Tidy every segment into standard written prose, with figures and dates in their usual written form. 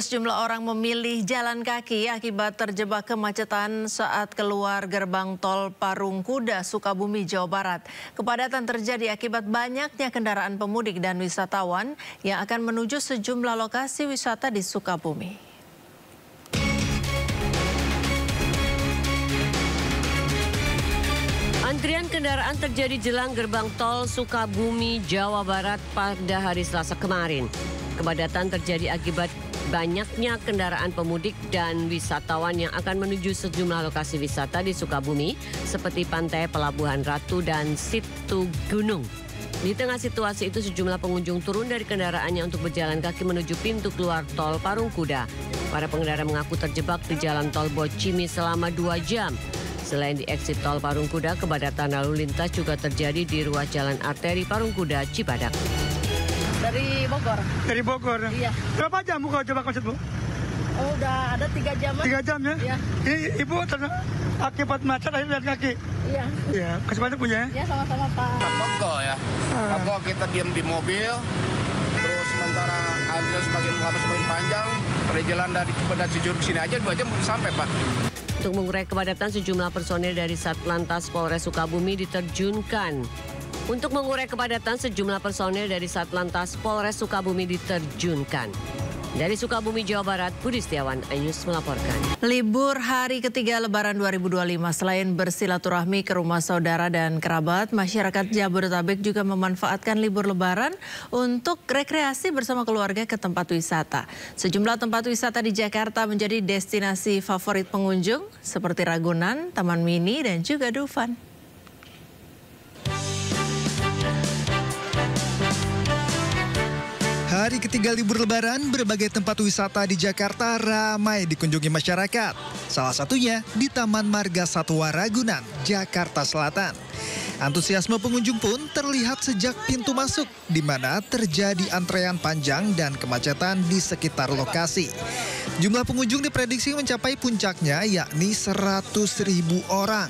Sejumlah orang memilih jalan kaki akibat terjebak kemacetan saat keluar gerbang tol Parung Kuda, Sukabumi, Jawa Barat. Kepadatan terjadi akibat banyaknya kendaraan pemudik dan wisatawan yang akan menuju sejumlah lokasi wisata di Sukabumi. Antrian kendaraan terjadi jelang gerbang tol Sukabumi, Jawa Barat pada hari Selasa kemarin. Kepadatan terjadi akibat banyaknya kendaraan pemudik dan wisatawan yang akan menuju sejumlah lokasi wisata di Sukabumi seperti Pantai Pelabuhan Ratu dan Situ Gunung. Di tengah situasi itu sejumlah pengunjung turun dari kendaraannya untuk berjalan kaki menuju pintu keluar tol Parung Kuda. Para pengendara mengaku terjebak di jalan tol Bocimi selama 2 jam. Selain di eksit tol Parung Kuda, kepadatan lalu lintas juga terjadi di ruas jalan arteri Parung Kuda, Cibadak. Dari Bogor. Dari Bogor? Iya. Berapa jam Bu kalau coba macet Bu? Oh, udah ada 3 jam. 3 jam ya? Iya. Ini Ibu akibat macet akhirnya jalan kaki? Iya. Iya, kasih banyak punya ya? Iya, sama-sama Pak. Mogok ya. Mogok kita diam di mobil, terus sementara antrian semakin panjang, perjalanan dari Cibadak Cijeruk sini aja 2 jam belum sampai Pak. Untuk mengurai kepadatan, sejumlah personel dari Satlantas Polres Sukabumi diterjunkan. Untuk mengurai kepadatan, sejumlah personel dari Satlantas Polres Sukabumi diterjunkan. Dari Sukabumi, Jawa Barat, Budi Setiawan, iNews melaporkan. Libur hari ketiga Lebaran 2025, selain bersilaturahmi ke rumah saudara dan kerabat, masyarakat Jabodetabek juga memanfaatkan libur Lebaran untuk rekreasi bersama keluarga ke tempat wisata. Sejumlah tempat wisata di Jakarta menjadi destinasi favorit pengunjung seperti Ragunan, Taman Mini, dan juga Dufan. Hari ketiga libur Lebaran, berbagai tempat wisata di Jakarta ramai dikunjungi masyarakat. Salah satunya di Taman Marga Satwa Ragunan, Jakarta Selatan. Antusiasme pengunjung pun terlihat sejak pintu masuk, di mana terjadi antrean panjang dan kemacetan di sekitar lokasi. Jumlah pengunjung diprediksi mencapai puncaknya, yakni 100.000 orang.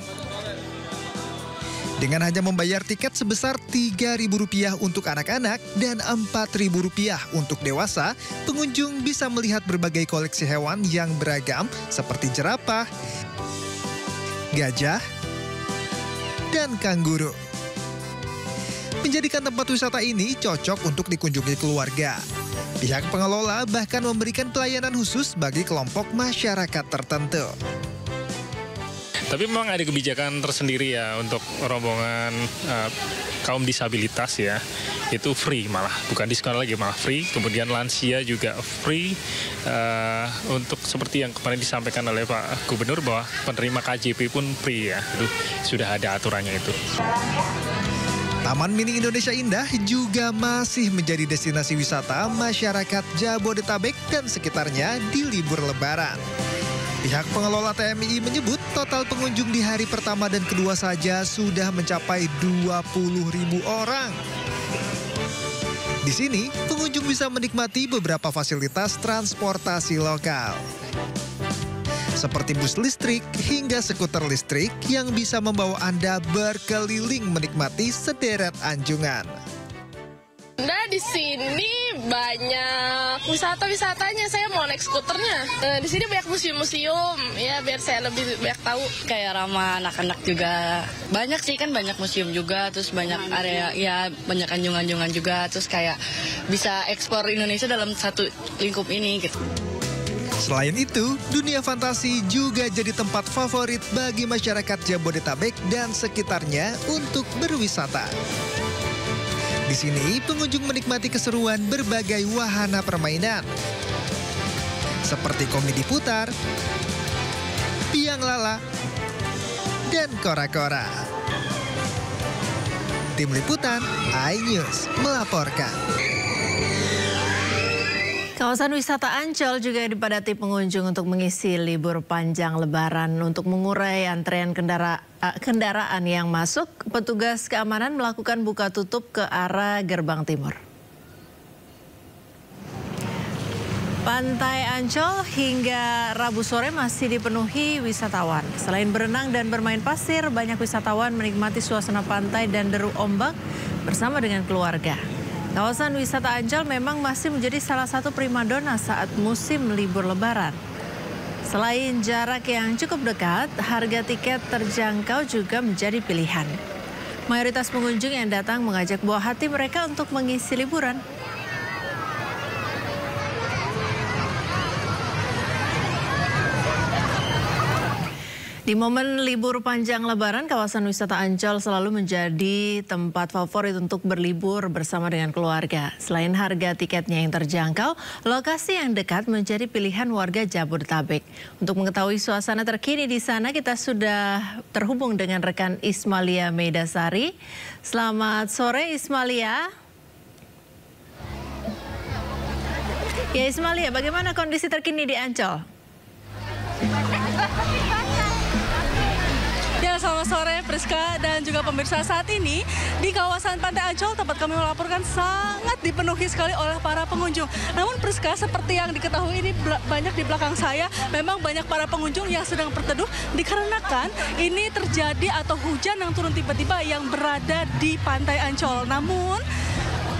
Dengan hanya membayar tiket sebesar Rp3.000 untuk anak-anak dan Rp4.000 untuk dewasa, pengunjung bisa melihat berbagai koleksi hewan yang beragam seperti jerapah, gajah, dan kanguru. Menjadikan tempat wisata ini cocok untuk dikunjungi keluarga. Pihak pengelola bahkan memberikan pelayanan khusus bagi kelompok masyarakat tertentu. Tapi memang ada kebijakan tersendiri ya untuk rombongan kaum disabilitas ya. Itu free malah, bukan diskon lagi, malah free. Kemudian lansia juga free. Untuk seperti yang kemarin disampaikan oleh Pak Gubernur bahwa penerima KJP pun free ya. Itu sudah ada aturannya itu. Taman Mini Indonesia Indah juga masih menjadi destinasi wisata masyarakat Jabodetabek dan sekitarnya di libur Lebaran. Pihak pengelola TMI menyebut total pengunjung di hari pertama dan kedua saja sudah mencapai 20.000 orang. Di sini, pengunjung bisa menikmati beberapa fasilitas transportasi lokal. Seperti bus listrik hingga skuter listrik yang bisa membawa Anda berkeliling menikmati sederet anjungan. Nah, di sini banyak wisatanya. Saya mau naik skuternya. Di sini banyak museum-museum, ya biar saya lebih banyak tahu. Kayak ramah anak-anak juga. Banyak sih kan, banyak museum juga, terus banyak area, ya banyak anjungan-anjungan juga, terus kayak bisa ekspor Indonesia dalam satu lingkup ini gitu. Selain itu, dunia fantasi juga jadi tempat favorit bagi masyarakat Jabodetabek dan sekitarnya untuk berwisata. Di sini, pengunjung menikmati keseruan berbagai wahana permainan. Seperti komedi putar, biang lala, dan kora-kora. Tim Liputan, iNews melaporkan. Kawasan wisata Ancol juga dipadati pengunjung untuk mengisi libur panjang Lebaran. Untuk mengurai antrean kendaraan yang masuk, petugas keamanan melakukan buka tutup ke arah gerbang timur. Pantai Ancol hingga Rabu sore masih dipenuhi wisatawan. Selain berenang dan bermain pasir, banyak wisatawan menikmati suasana pantai dan deru ombak bersama dengan keluarga. Kawasan wisata Ancol memang masih menjadi salah satu primadona saat musim libur Lebaran. Selain jarak yang cukup dekat, harga tiket terjangkau juga menjadi pilihan. Mayoritas pengunjung yang datang mengajak buah hati mereka untuk mengisi liburan. Di momen libur panjang Lebaran, kawasan wisata Ancol selalu menjadi tempat favorit untuk berlibur bersama dengan keluarga. Selain harga tiketnya yang terjangkau, lokasi yang dekat menjadi pilihan warga Jabodetabek. Untuk mengetahui suasana terkini di sana, kita sudah terhubung dengan rekan Ismalia Meidasari. Selamat sore, Ismalia. Ya, Ismalia, bagaimana kondisi terkini di Ancol? Ya, selamat sore Priska dan juga pemirsa. Saat ini di kawasan Pantai Ancol tempat kami melaporkan sangat dipenuhi sekali oleh para pengunjung. Namun Priska, seperti yang diketahui ini banyak di belakang saya, memang banyak para pengunjung yang sedang berteduh dikarenakan ini terjadi atau hujan yang turun tiba-tiba yang berada di Pantai Ancol. Namun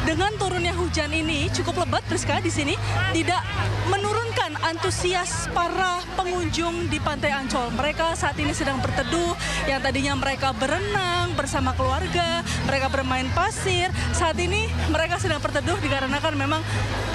dengan turunnya hujan ini cukup lebat, Priska, di sini tidak menurunkan antusias para pengunjung di Pantai Ancol. Mereka saat ini sedang berteduh, yang tadinya mereka berenang bersama keluarga, mereka bermain pasir. Saat ini mereka sedang berteduh dikarenakan memang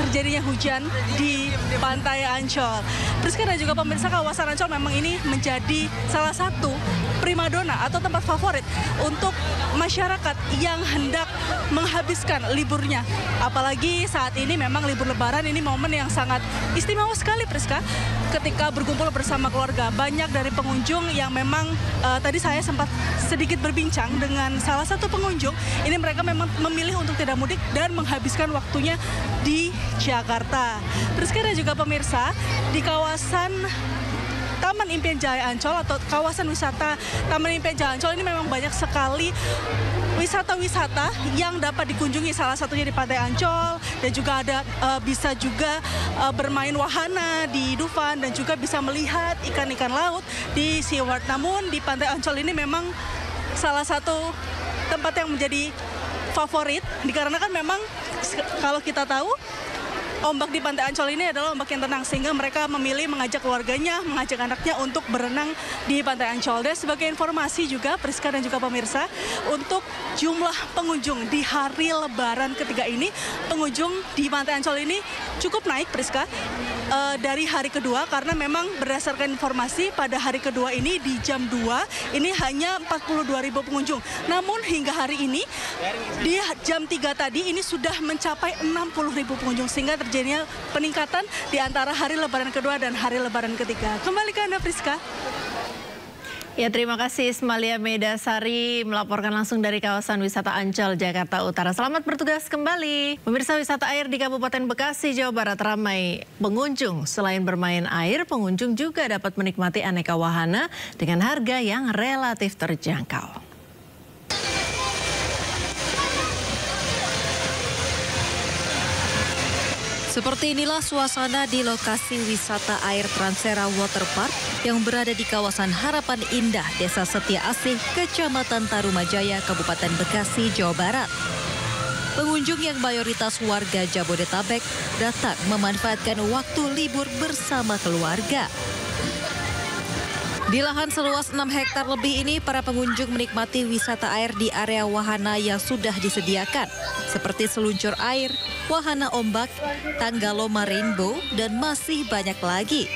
terjadinya hujan di Pantai Ancol. Priska dan juga pemirsa, kawasan Ancol memang ini menjadi salah satu primadona atau tempat favorit untuk masyarakat yang hendak menghabiskan liburnya. Apalagi saat ini memang libur Lebaran, ini momen yang sangat istimewa sekali, Priska, ketika berkumpul bersama keluarga. Banyak dari pengunjung yang memang tadi saya sempat sedikit berbincang dengan salah satu pengunjung. Ini mereka memang memilih untuk tidak mudik dan menghabiskan waktunya di Jakarta. Priska dan juga pemirsa, di kawasan Taman Impian Jaya Ancol atau kawasan wisata Taman Impian Jaya Ancol ini memang banyak sekali wisata-wisata yang dapat dikunjungi, salah satunya di Pantai Ancol, dan juga ada bisa juga bermain wahana di Dufan dan juga bisa melihat ikan-ikan laut di SeaWorld. Namun di Pantai Ancol ini memang salah satu tempat yang menjadi favorit dikarenakan memang kalau kita tahu ombak di Pantai Ancol ini adalah ombak yang tenang, sehingga mereka memilih mengajak keluarganya, mengajak anaknya untuk berenang di Pantai Ancol. Dan sebagai informasi juga, Priska dan juga pemirsa, untuk jumlah pengunjung di hari Lebaran ketiga ini, pengunjung di Pantai Ancol ini cukup naik, Priska, dari hari kedua, karena memang berdasarkan informasi pada hari kedua ini di jam 2, ini hanya 42.000 pengunjung. Namun hingga hari ini, di jam 3 tadi, ini sudah mencapai 60.000 pengunjung, sehingga terjadinya peningkatan di antara hari Lebaran kedua dan hari Lebaran ketiga. Kembali ke Anda, Priska. Ya, terima kasih Ismalia Meidasari melaporkan langsung dari kawasan wisata Ancol, Jakarta Utara. Selamat bertugas kembali. Pemirsa, wisata air di Kabupaten Bekasi, Jawa Barat ramai pengunjung. Selain bermain air, pengunjung juga dapat menikmati aneka wahana dengan harga yang relatif terjangkau. Seperti inilah suasana di lokasi wisata air Transera Waterpark yang berada di kawasan Harapan Indah, Desa Setia Asih, Kecamatan Tarumajaya, Kabupaten Bekasi, Jawa Barat. Pengunjung yang mayoritas warga Jabodetabek datang memanfaatkan waktu libur bersama keluarga. Di lahan seluas 6 hektar lebih ini, para pengunjung menikmati wisata air di area wahana yang sudah disediakan, seperti seluncur air, wahana ombak, tangga loma rainbow, dan masih banyak lagi.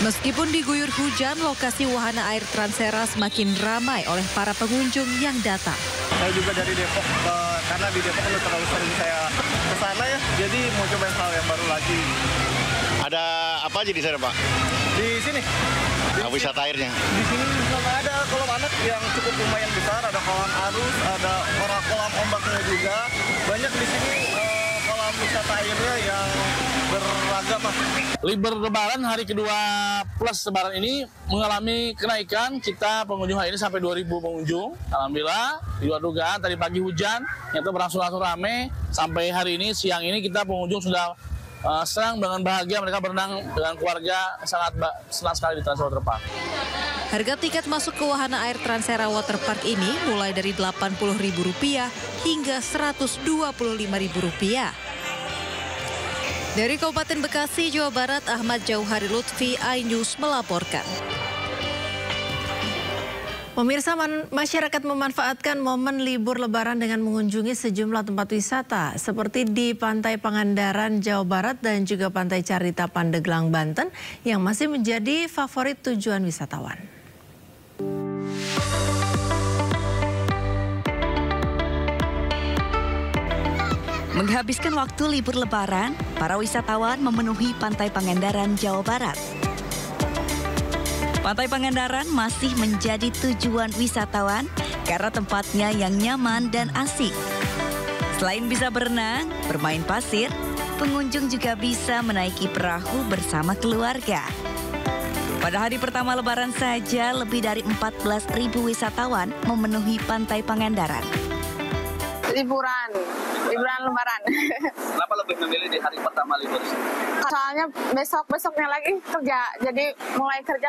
Meskipun diguyur hujan, lokasi wahana air Transera semakin ramai oleh para pengunjung yang datang. Saya juga dari Depok, karena di Depok udah terlalu sering saya ke sana ya, jadi mau coba hal yang baru lagi. Ada apa aja di sana, Pak? Di sini. Wisata airnya? Di sini ada kolam anak yang cukup lumayan besar, ada kolam arus, ada kolam ombaknya juga. Banyak di sini kolam wisata airnya yang beragam. Libur Lebaran hari kedua plus Lebaran ini mengalami kenaikan. Kita pengunjung hari ini sampai 2.000 pengunjung. Alhamdulillah, di luar dugaan tadi pagi hujan, nyata berangsur-angsur rame. Sampai hari ini, siang ini kita pengunjung sudah senang dengan bahagia, mereka berenang dengan keluarga, sangat senang sekali di Transera Waterpark. Harga tiket masuk ke wahana air Transera Waterpark ini mulai dari Rp80.000 hingga Rp125.000. Dari Kabupaten Bekasi, Jawa Barat, Ahmad Jauhari Lutfi, iNews melaporkan. Pemirsa, masyarakat memanfaatkan momen libur Lebaran dengan mengunjungi sejumlah tempat wisata seperti di Pantai Pangandaran, Jawa Barat dan juga Pantai Carita, Pandeglang, Banten yang masih menjadi favorit tujuan wisatawan. Menghabiskan waktu libur Lebaran, para wisatawan memenuhi Pantai Pangandaran, Jawa Barat. Pantai Pangandaran masih menjadi tujuan wisatawan karena tempatnya yang nyaman dan asik. Selain bisa berenang, bermain pasir, pengunjung juga bisa menaiki perahu bersama keluarga. Pada hari pertama Lebaran saja, lebih dari 14.000 wisatawan memenuhi Pantai Pangandaran. Liburan Lebaran. Kenapa lebih memilih di hari pertama libur? Soalnya besoknya lagi kerja, jadi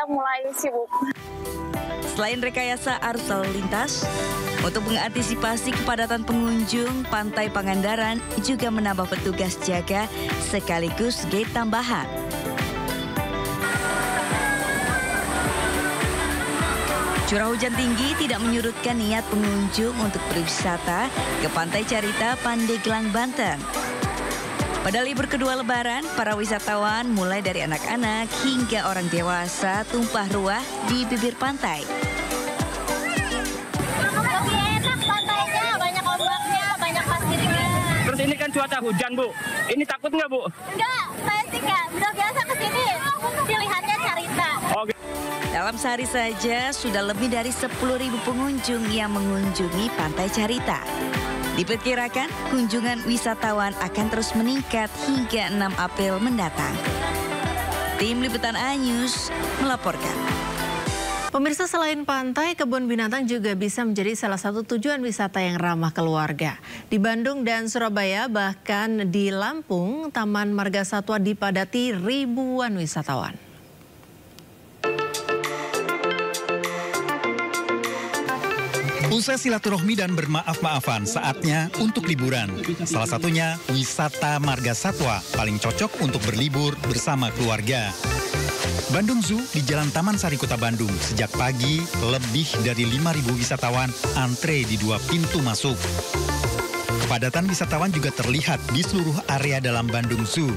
mulai sibuk. Selain rekayasa arus lalu lintas, untuk mengantisipasi kepadatan pengunjung, Pantai Pangandaran juga menambah petugas jaga sekaligus gate tambahan. Curah hujan tinggi tidak menyurutkan niat pengunjung untuk berwisata ke Pantai Carita, Pandeglang, Banten. Pada libur kedua Lebaran, para wisatawan mulai dari anak-anak hingga orang dewasa tumpah ruah di bibir pantai. Lebih enak pantainya, banyak ombaknya, banyak pasirnya. Terus ini kan cuaca hujan, Bu. Ini takut nggak, Bu? Enggak, saya sih enggak. Udah biasa kesini, pilihannya Carita. Oke. Dalam sehari saja sudah lebih dari 10.000 pengunjung yang mengunjungi Pantai Carita. Diperkirakan kunjungan wisatawan akan terus meningkat hingga 6 April mendatang. Tim Liputan iNews melaporkan. Pemirsa, selain pantai, kebun binatang juga bisa menjadi salah satu tujuan wisata yang ramah keluarga. Di Bandung dan Surabaya, bahkan di Lampung, Taman Marga Satwa dipadati ribuan wisatawan. Usai silaturahmi dan bermaaf-maafan, saatnya untuk liburan. Salah satunya wisata Marga Satwa, paling cocok untuk berlibur bersama keluarga. Bandung Zoo di Jalan Taman Sari, Kota Bandung. Sejak pagi, lebih dari 5.000 wisatawan antre di 2 pintu masuk. Kepadatan wisatawan juga terlihat di seluruh area dalam Bandung Zoo.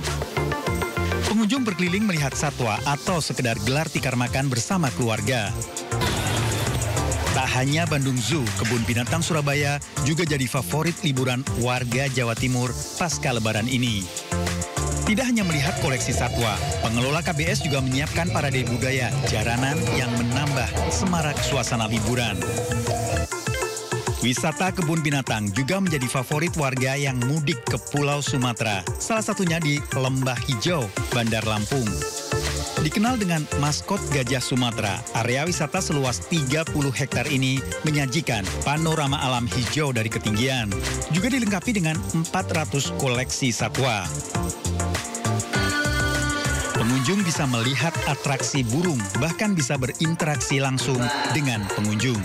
Pengunjung berkeliling melihat satwa atau sekedar gelar tikar makan bersama keluarga. Tak hanya Bandung Zoo, Kebun Binatang Surabaya juga jadi favorit liburan warga Jawa Timur pasca Lebaran ini. Tidak hanya melihat koleksi satwa, pengelola KBS juga menyiapkan parade budaya jaranan yang menambah semarak suasana liburan. Wisata kebun binatang juga menjadi favorit warga yang mudik ke Pulau Sumatera, salah satunya di Lembah Hijau, Bandar Lampung. Dikenal dengan maskot gajah Sumatera, area wisata seluas 30 hektar ini menyajikan panorama alam hijau dari ketinggian. Juga dilengkapi dengan 400 koleksi satwa. Pengunjung bisa melihat atraksi burung, bahkan bisa berinteraksi langsung dengan pengunjung.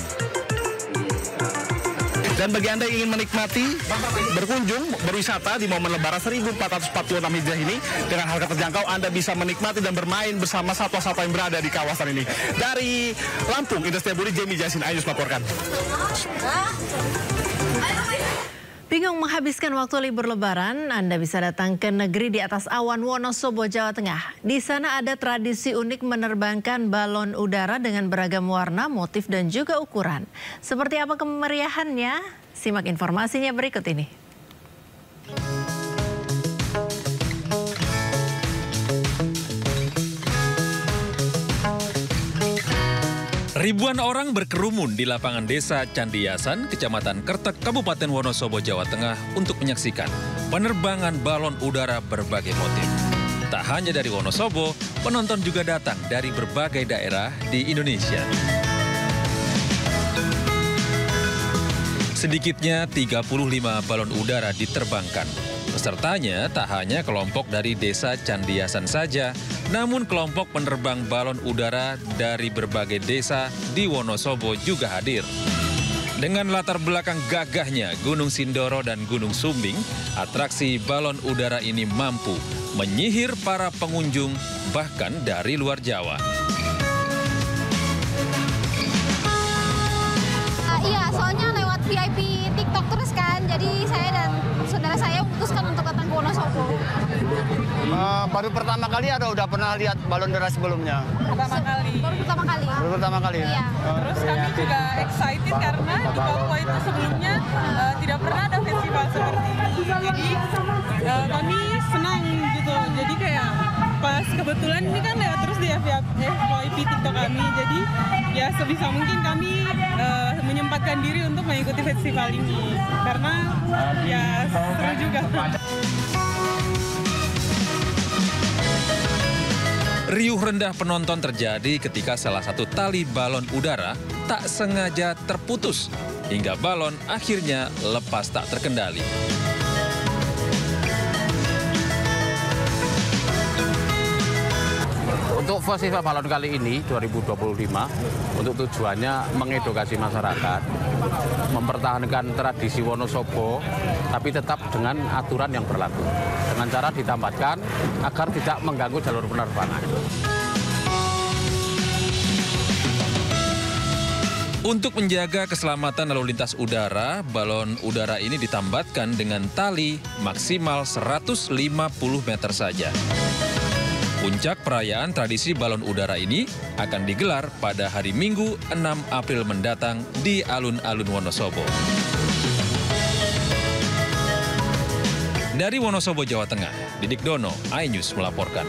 Dan bagi Anda yang ingin menikmati, berkunjung, berwisata di momen Lebaran 1446 Hijriah ini, dengan harga terjangkau Anda bisa menikmati dan bermain bersama satwa-satwa yang berada di kawasan ini. Dari Lampung, Indra Setiabudi, Jamie Jasin, iNews melaporkan. Bingung menghabiskan waktu libur Lebaran? Anda bisa datang ke negeri di atas awan, Wonosobo, Jawa Tengah. Di sana ada tradisi unik menerbangkan balon udara dengan beragam warna, motif, dan juga ukuran. Seperti apa kemeriahannya? Simak informasinya berikut ini. Ribuan orang berkerumun di lapangan desa Candiyasan, Kecamatan Kertek, Kabupaten Wonosobo, Jawa Tengah untuk menyaksikan penerbangan balon udara berbagai motif. Tak hanya dari Wonosobo, penonton juga datang dari berbagai daerah di Indonesia. Sedikitnya 35 balon udara diterbangkan. Pesertanya tak hanya kelompok dari Desa Candiasan saja, namun kelompok penerbang balon udara dari berbagai desa di Wonosobo juga hadir. Dengan latar belakang gagahnya Gunung Sindoro dan Gunung Sumbing, atraksi balon udara ini mampu menyihir para pengunjung bahkan dari luar Jawa. Iya, soalnya lewat VIP TikTok terus kan, jadi saya dan saudara saya memutuskan untuk datang ke Wonosobo. Baru pertama kali atau udah pernah lihat balon udara sebelumnya? Pertama kali. Baru pertama kali. Baru pertama kali. Iya. Terus kami juga excited karena di Papua itu sebelumnya tidak pernah ada festival seperti ini. Jadi kami senang gitu. Jadi kayak pas kebetulan ini kan lewat terus di FYP TikTok kami. Jadi ya sebisa mungkin kami menyempatkan diri untuk mengikuti festival ini. Karena ya seru juga. Riuh rendah penonton terjadi ketika salah satu tali balon udara tak sengaja terputus hingga balon akhirnya lepas tak terkendali. Untuk festival balon kali ini 2025 untuk tujuannya mengedukasi masyarakat, mempertahankan tradisi Wonosobo, tapi tetap dengan aturan yang berlaku. Dengan cara ditambatkan agar tidak mengganggu jalur penerbangan. Untuk menjaga keselamatan lalu lintas udara, balon udara ini ditambatkan dengan tali maksimal 150 meter saja. Puncak perayaan tradisi balon udara ini akan digelar pada hari Minggu 6 April mendatang di alun-alun Wonosobo. Dari Wonosobo, Jawa Tengah, Didik Dono, iNews melaporkan.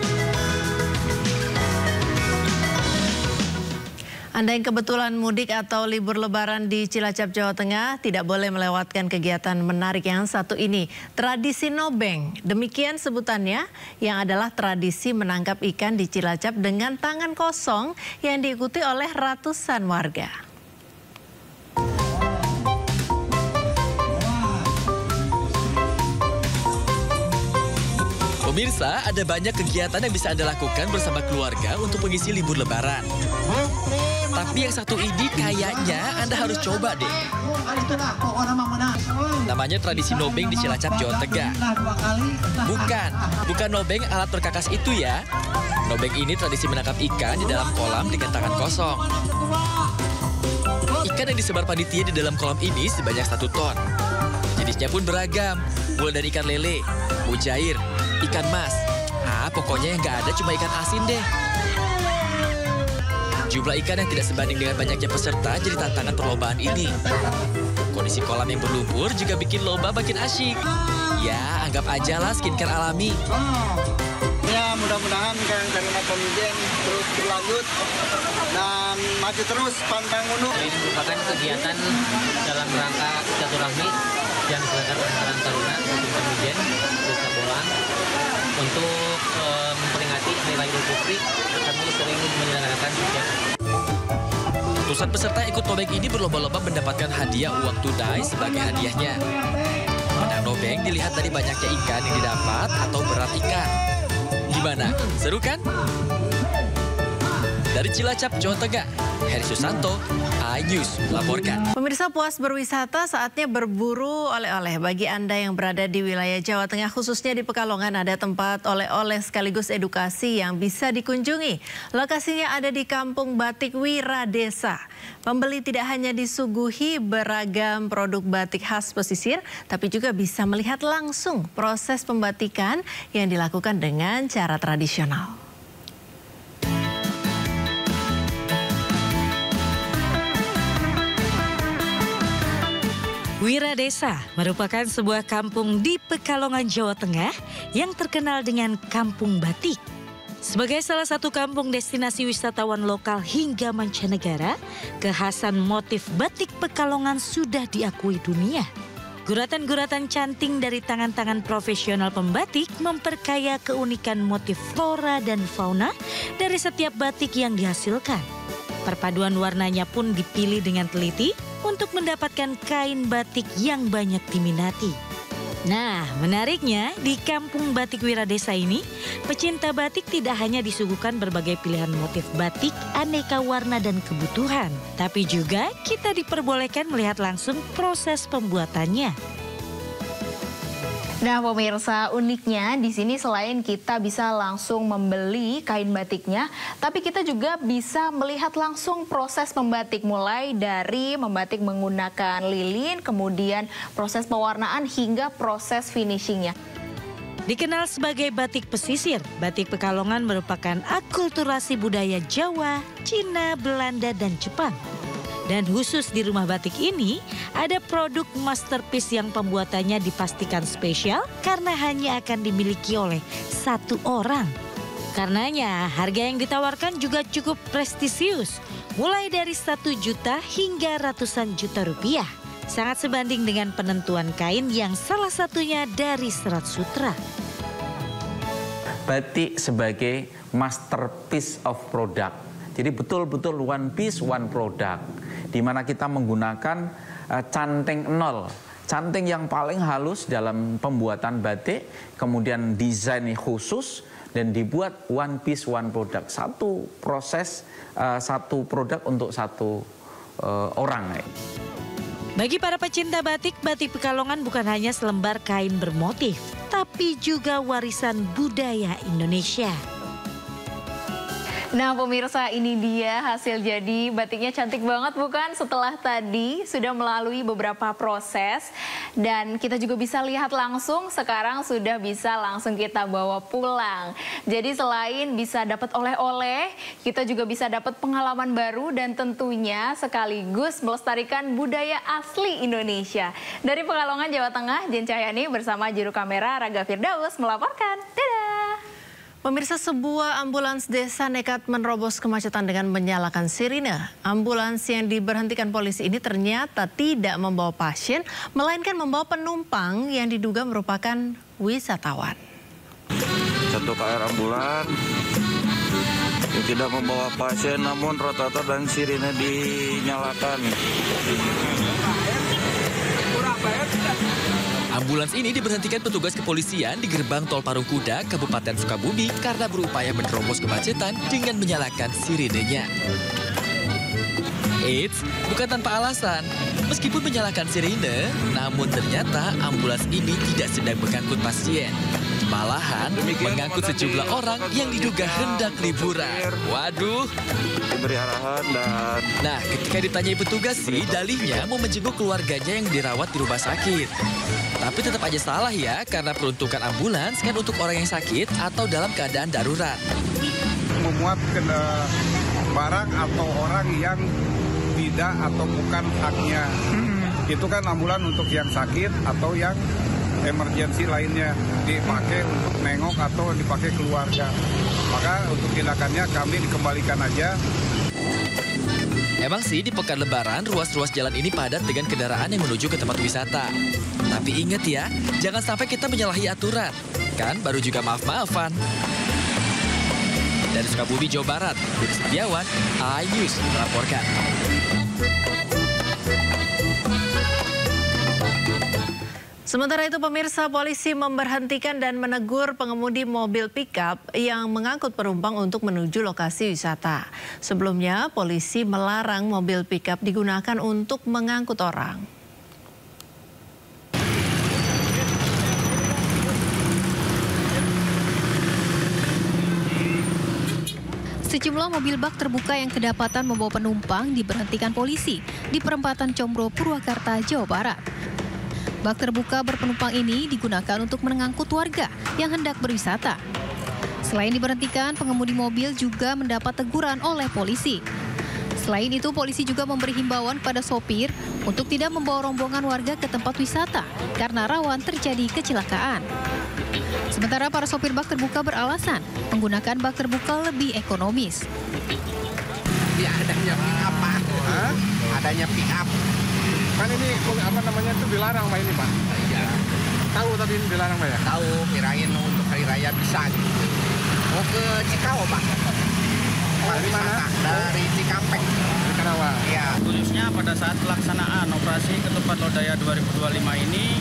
Anda yang kebetulan mudik atau libur lebaran di Cilacap, Jawa Tengah, tidak boleh melewatkan kegiatan menarik yang satu ini, tradisi nobeng. Demikian sebutannya, yang adalah tradisi menangkap ikan di Cilacap dengan tangan kosong yang diikuti oleh ratusan warga. Pemirsa, ada banyak kegiatan yang bisa Anda lakukan bersama keluarga untuk mengisi libur lebaran. Tapi yang satu ini kayaknya Anda harus coba deh. Namanya tradisi nobeng di Cilacap, Jawa Tengah. Bukan nobeng alat perkakas itu ya. Nobeng ini tradisi menangkap ikan di dalam kolam dengan tangan kosong. Ikan yang disebar panitia di dalam kolam ini sebanyak 1 ton. Jenisnya pun beragam, mulai dari ikan lele, mujair, ikan mas. Pokoknya yang nggak ada cuma ikan asin deh. Jumlah ikan yang tidak sebanding dengan banyaknya peserta jadi tantangan perlombaan ini. Kondisi kolam yang berlumpur juga bikin lomba makin asyik. Ya, anggap aja lah skincare alami. Ya, mudah-mudahan karena komiden terus berlanjut dan maju terus pantang mundur. Ini merupakan kegiatan dalam rangka silaturahmi yang diselenggarakan antara Taruna dan komiden Desa Bolang untuk memperingati Hari Raya Idul Fitri. Kami sering menyelenggarakan kegiatan. Ratusan peserta ikut nobeng ini berlomba-lomba mendapatkan hadiah uang tunai sebagai hadiahnya. Menang nobeng dilihat dari banyaknya ikan yang didapat atau berat ikan. Gimana? Seru kan? Dari Cilacap, Jawa Tengah, Heri Susanto, iNews melaporkan. Pemirsa, puas berwisata, saatnya berburu oleh-oleh. Bagi Anda yang berada di wilayah Jawa Tengah, khususnya di Pekalongan, ada tempat oleh-oleh sekaligus edukasi yang bisa dikunjungi. Lokasinya ada di Kampung Batik Wiradesa. Pembeli tidak hanya disuguhi beragam produk batik khas pesisir, tapi juga bisa melihat langsung proses pembatikan yang dilakukan dengan cara tradisional. Wiradesa merupakan sebuah kampung di Pekalongan, Jawa Tengah yang terkenal dengan kampung batik. Sebagai salah satu kampung destinasi wisatawan lokal hingga mancanegara, kekhasan motif batik Pekalongan sudah diakui dunia. Guratan-guratan canting dari tangan-tangan profesional pembatik memperkaya keunikan motif flora dan fauna dari setiap batik yang dihasilkan. Perpaduan warnanya pun dipilih dengan teliti untuk mendapatkan kain batik yang banyak diminati. Nah, menariknya di Kampung Batik Wiradesa ini, pecinta batik tidak hanya disuguhkan berbagai pilihan motif batik, aneka warna dan kebutuhan, tapi juga kita diperbolehkan melihat langsung proses pembuatannya. Nah pemirsa, uniknya di sini selain kita bisa langsung membeli kain batiknya, tapi kita juga bisa melihat langsung proses membatik, mulai dari membatik menggunakan lilin, kemudian proses pewarnaan hingga proses finishingnya. Dikenal sebagai batik pesisir, batik Pekalongan merupakan akulturasi budaya Jawa, Cina, Belanda, dan Jepang. Dan khusus di rumah batik ini, ada produk masterpiece yang pembuatannya dipastikan spesial karena hanya akan dimiliki oleh satu orang. Karenanya, harga yang ditawarkan juga cukup prestisius, mulai dari 1 juta hingga ratusan juta rupiah. Sangat sebanding dengan penentuan kain yang salah satunya dari serat sutra. Batik sebagai masterpiece of product. Jadi betul-betul one piece, one product. Di mana kita menggunakan canting 0. Canting yang paling halus dalam pembuatan batik, kemudian desain khusus, dan dibuat one piece, one product. Satu proses, satu produk untuk satu orang. Bagi para pecinta batik, batik Pekalongan bukan hanya selembar kain bermotif, tapi juga warisan budaya Indonesia. Nah pemirsa, ini dia hasil jadi batiknya, cantik banget bukan? Setelah tadi sudah melalui beberapa proses dan kita juga bisa lihat langsung, sekarang sudah bisa langsung kita bawa pulang. Jadi selain bisa dapat oleh-oleh, kita juga bisa dapat pengalaman baru dan tentunya sekaligus melestarikan budaya asli Indonesia. Dari Pekalongan, Jawa Tengah, Jen Cahyani bersama juru kamera Raga Firdaus melaporkan. Dadah! Pemirsa, sebuah ambulans desa nekat menerobos kemacetan dengan menyalakan sirine. Ambulans yang diberhentikan polisi ini ternyata tidak membawa pasien, melainkan membawa penumpang yang diduga merupakan wisatawan. Satu KR ambulans yang tidak membawa pasien, namun rotator dan sirine dinyalakan. Ambulans ini diberhentikan petugas kepolisian di gerbang tol Parungkuda, Kabupaten Sukabumi karena berupaya menerobos kemacetan dengan menyalakan sirenenya. Eits, bukan tanpa alasan. Meskipun menyalakan sirene, namun ternyata ambulans ini tidak sedang mengangkut pasien. Malahan mengangkut sejumlah orang yang diduga hendak liburan. Waduh. Diberi arahan dan... Nah, ketika ditanyai petugas sih, dalihnya mau menjenguk keluarganya yang dirawat di rumah sakit. Tapi tetap aja salah ya, karena peruntukan ambulans kan untuk orang yang sakit atau dalam keadaan darurat. Memuat barang atau orang yang tidak atau bukan haknya. Itu kan ambulans untuk yang sakit atau yang emergensi lainnya, dipakai untuk nengok atau dipakai keluarga. Maka untuk tindakannya kami dikembalikan aja. Emang sih di pekan Lebaran ruas-ruas jalan ini padat dengan kendaraan yang menuju ke tempat wisata. Tapi ingat ya, jangan sampai kita menyalahi aturan. Kan baru juga maaf-maafan. Dari Sukabumi, Jawa Barat, Budi Setiawan, iNews melaporkan. Sementara itu pemirsa, polisi memberhentikan dan menegur pengemudi mobil pickup yang mengangkut penumpang untuk menuju lokasi wisata. Sebelumnya polisi melarang mobil pickup digunakan untuk mengangkut orang. Sejumlah mobil bak terbuka yang kedapatan membawa penumpang diberhentikan polisi di perempatan Combro, Purwakarta, Jawa Barat. Bak terbuka berpenumpang ini digunakan untuk mengangkut warga yang hendak berwisata. Selain diberhentikan, pengemudi mobil juga mendapat teguran oleh polisi. Selain itu, polisi juga memberi himbauan pada sopir untuk tidak membawa rombongan warga ke tempat wisata karena rawan terjadi kecelakaan. Sementara para sopir bak terbuka beralasan menggunakan bak terbuka lebih ekonomis. Ya, adanya pick-up, Pak. Adanya pick-up. Kan ini apa namanya itu dilarang Pak ini Pak? Iya. Tahu tadi ini dilarang Pak ya? Tahu, kirain untuk hari raya bisa gitu. Mau ke Cikau Pak. Dari mana? Dari Cikampek. Di Karawang. Iya. Khususnya pada saat pelaksanaan operasi Ketupat Lodaya 2025 ini,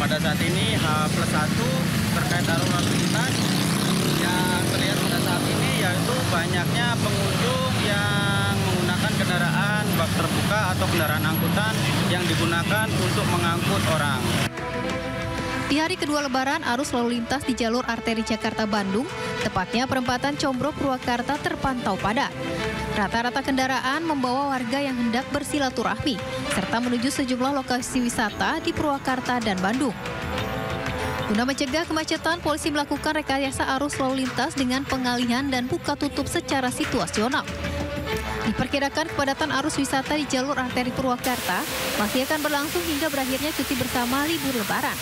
pada saat ini H+1 terkait arus lalu lintas yang terlihat pada saat ini yaitu banyaknya pengunjung yang menggunakan kendaraan bak terbuka atau kendaraan angkutan yang digunakan untuk mengangkut orang. Di hari kedua Lebaran, arus lalu lintas di jalur arteri Jakarta-Bandung, tepatnya perempatan Combro Purwakarta terpantau padat. Rata-rata kendaraan membawa warga yang hendak bersilaturahmi, serta menuju sejumlah lokasi wisata di Purwakarta dan Bandung. Guna mencegah kemacetan, polisi melakukan rekayasa arus lalu lintas dengan pengalihan dan buka tutup secara situasional. Diperkirakan kepadatan arus wisata di jalur arteri Purwakarta masih akan berlangsung hingga berakhirnya cuti bersama libur Lebaran.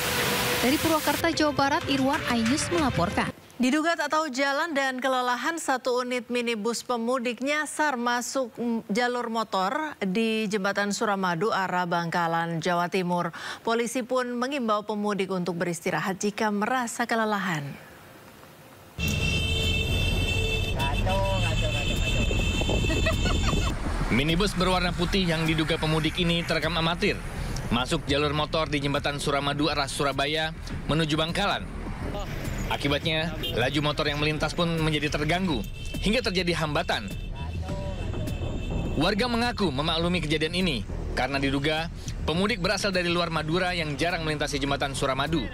Dari Purwakarta, Jawa Barat, Irwan Ainus melaporkan. Diduga tak tahu jalan dan kelelahan, satu unit minibus pemudik nyasar masuk jalur motor di Jembatan Suramadu arah Bangkalan, Jawa Timur. Polisi pun mengimbau pemudik untuk beristirahat jika merasa kelelahan. Minibus berwarna putih yang diduga pemudik ini terekam amatir masuk jalur motor di Jembatan Suramadu arah Surabaya menuju Bangkalan. Akibatnya, laju motor yang melintas pun menjadi terganggu hingga terjadi hambatan. Warga mengaku memaklumi kejadian ini karena diduga pemudik berasal dari luar Madura yang jarang melintasi Jembatan Suramadu.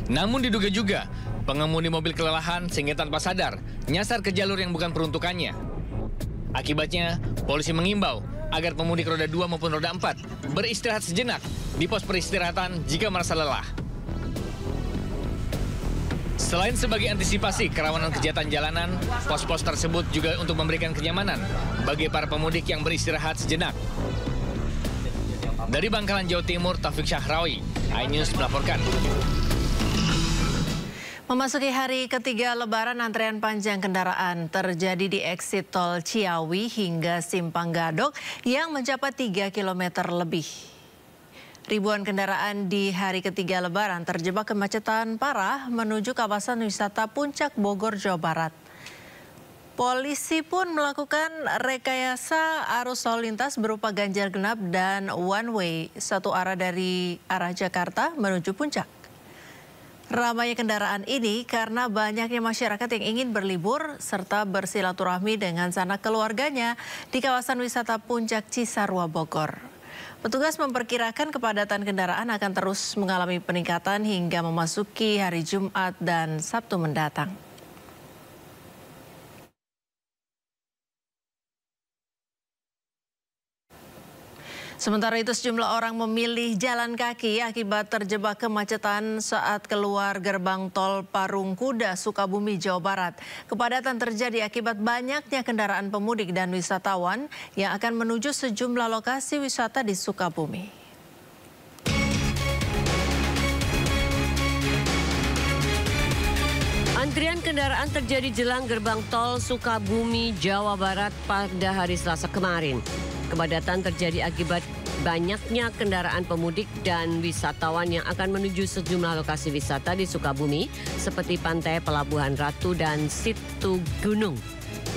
Namun diduga juga pengemudi mobil kelelahan sehingga tanpa sadar nyasar ke jalur yang bukan peruntukannya. Akibatnya, polisi mengimbau agar pemudik roda 2 maupun roda 4 beristirahat sejenak di pos peristirahatan jika merasa lelah. Selain sebagai antisipasi kerawanan kejahatan jalanan, pos-pos tersebut juga untuk memberikan kenyamanan bagi para pemudik yang beristirahat sejenak. Dari Bangkalan, Jawa Timur, Taufik Syahrawi, iNews melaporkan. Memasuki hari ketiga Lebaran, antrean panjang kendaraan terjadi di eksit tol Ciawi hingga Simpang Gadok yang mencapai 3 km lebih. Ribuan kendaraan di hari ketiga Lebaran terjebak kemacetan parah menuju kawasan wisata Puncak Bogor, Jawa Barat. Polisi pun melakukan rekayasa arus lalu lintas berupa ganjil genap dan one way satu arah dari arah Jakarta menuju Puncak. Ramainya kendaraan ini karena banyaknya masyarakat yang ingin berlibur serta bersilaturahmi dengan sanak keluarganya di kawasan wisata Puncak Cisarua, Bogor. Petugas memperkirakan kepadatan kendaraan akan terus mengalami peningkatan hingga memasuki hari Jumat dan Sabtu mendatang. Sementara itu sejumlah orang memilih jalan kaki akibat terjebak kemacetan saat keluar gerbang tol Parung Kuda, Sukabumi, Jawa Barat. Kepadatan terjadi akibat banyaknya kendaraan pemudik dan wisatawan yang akan menuju sejumlah lokasi wisata di Sukabumi. Antrian kendaraan terjadi jelang gerbang tol Sukabumi, Jawa Barat pada hari Selasa kemarin. Kepadatan terjadi akibat banyaknya kendaraan pemudik dan wisatawan yang akan menuju sejumlah lokasi wisata di Sukabumi seperti Pantai Pelabuhan Ratu dan Situ Gunung.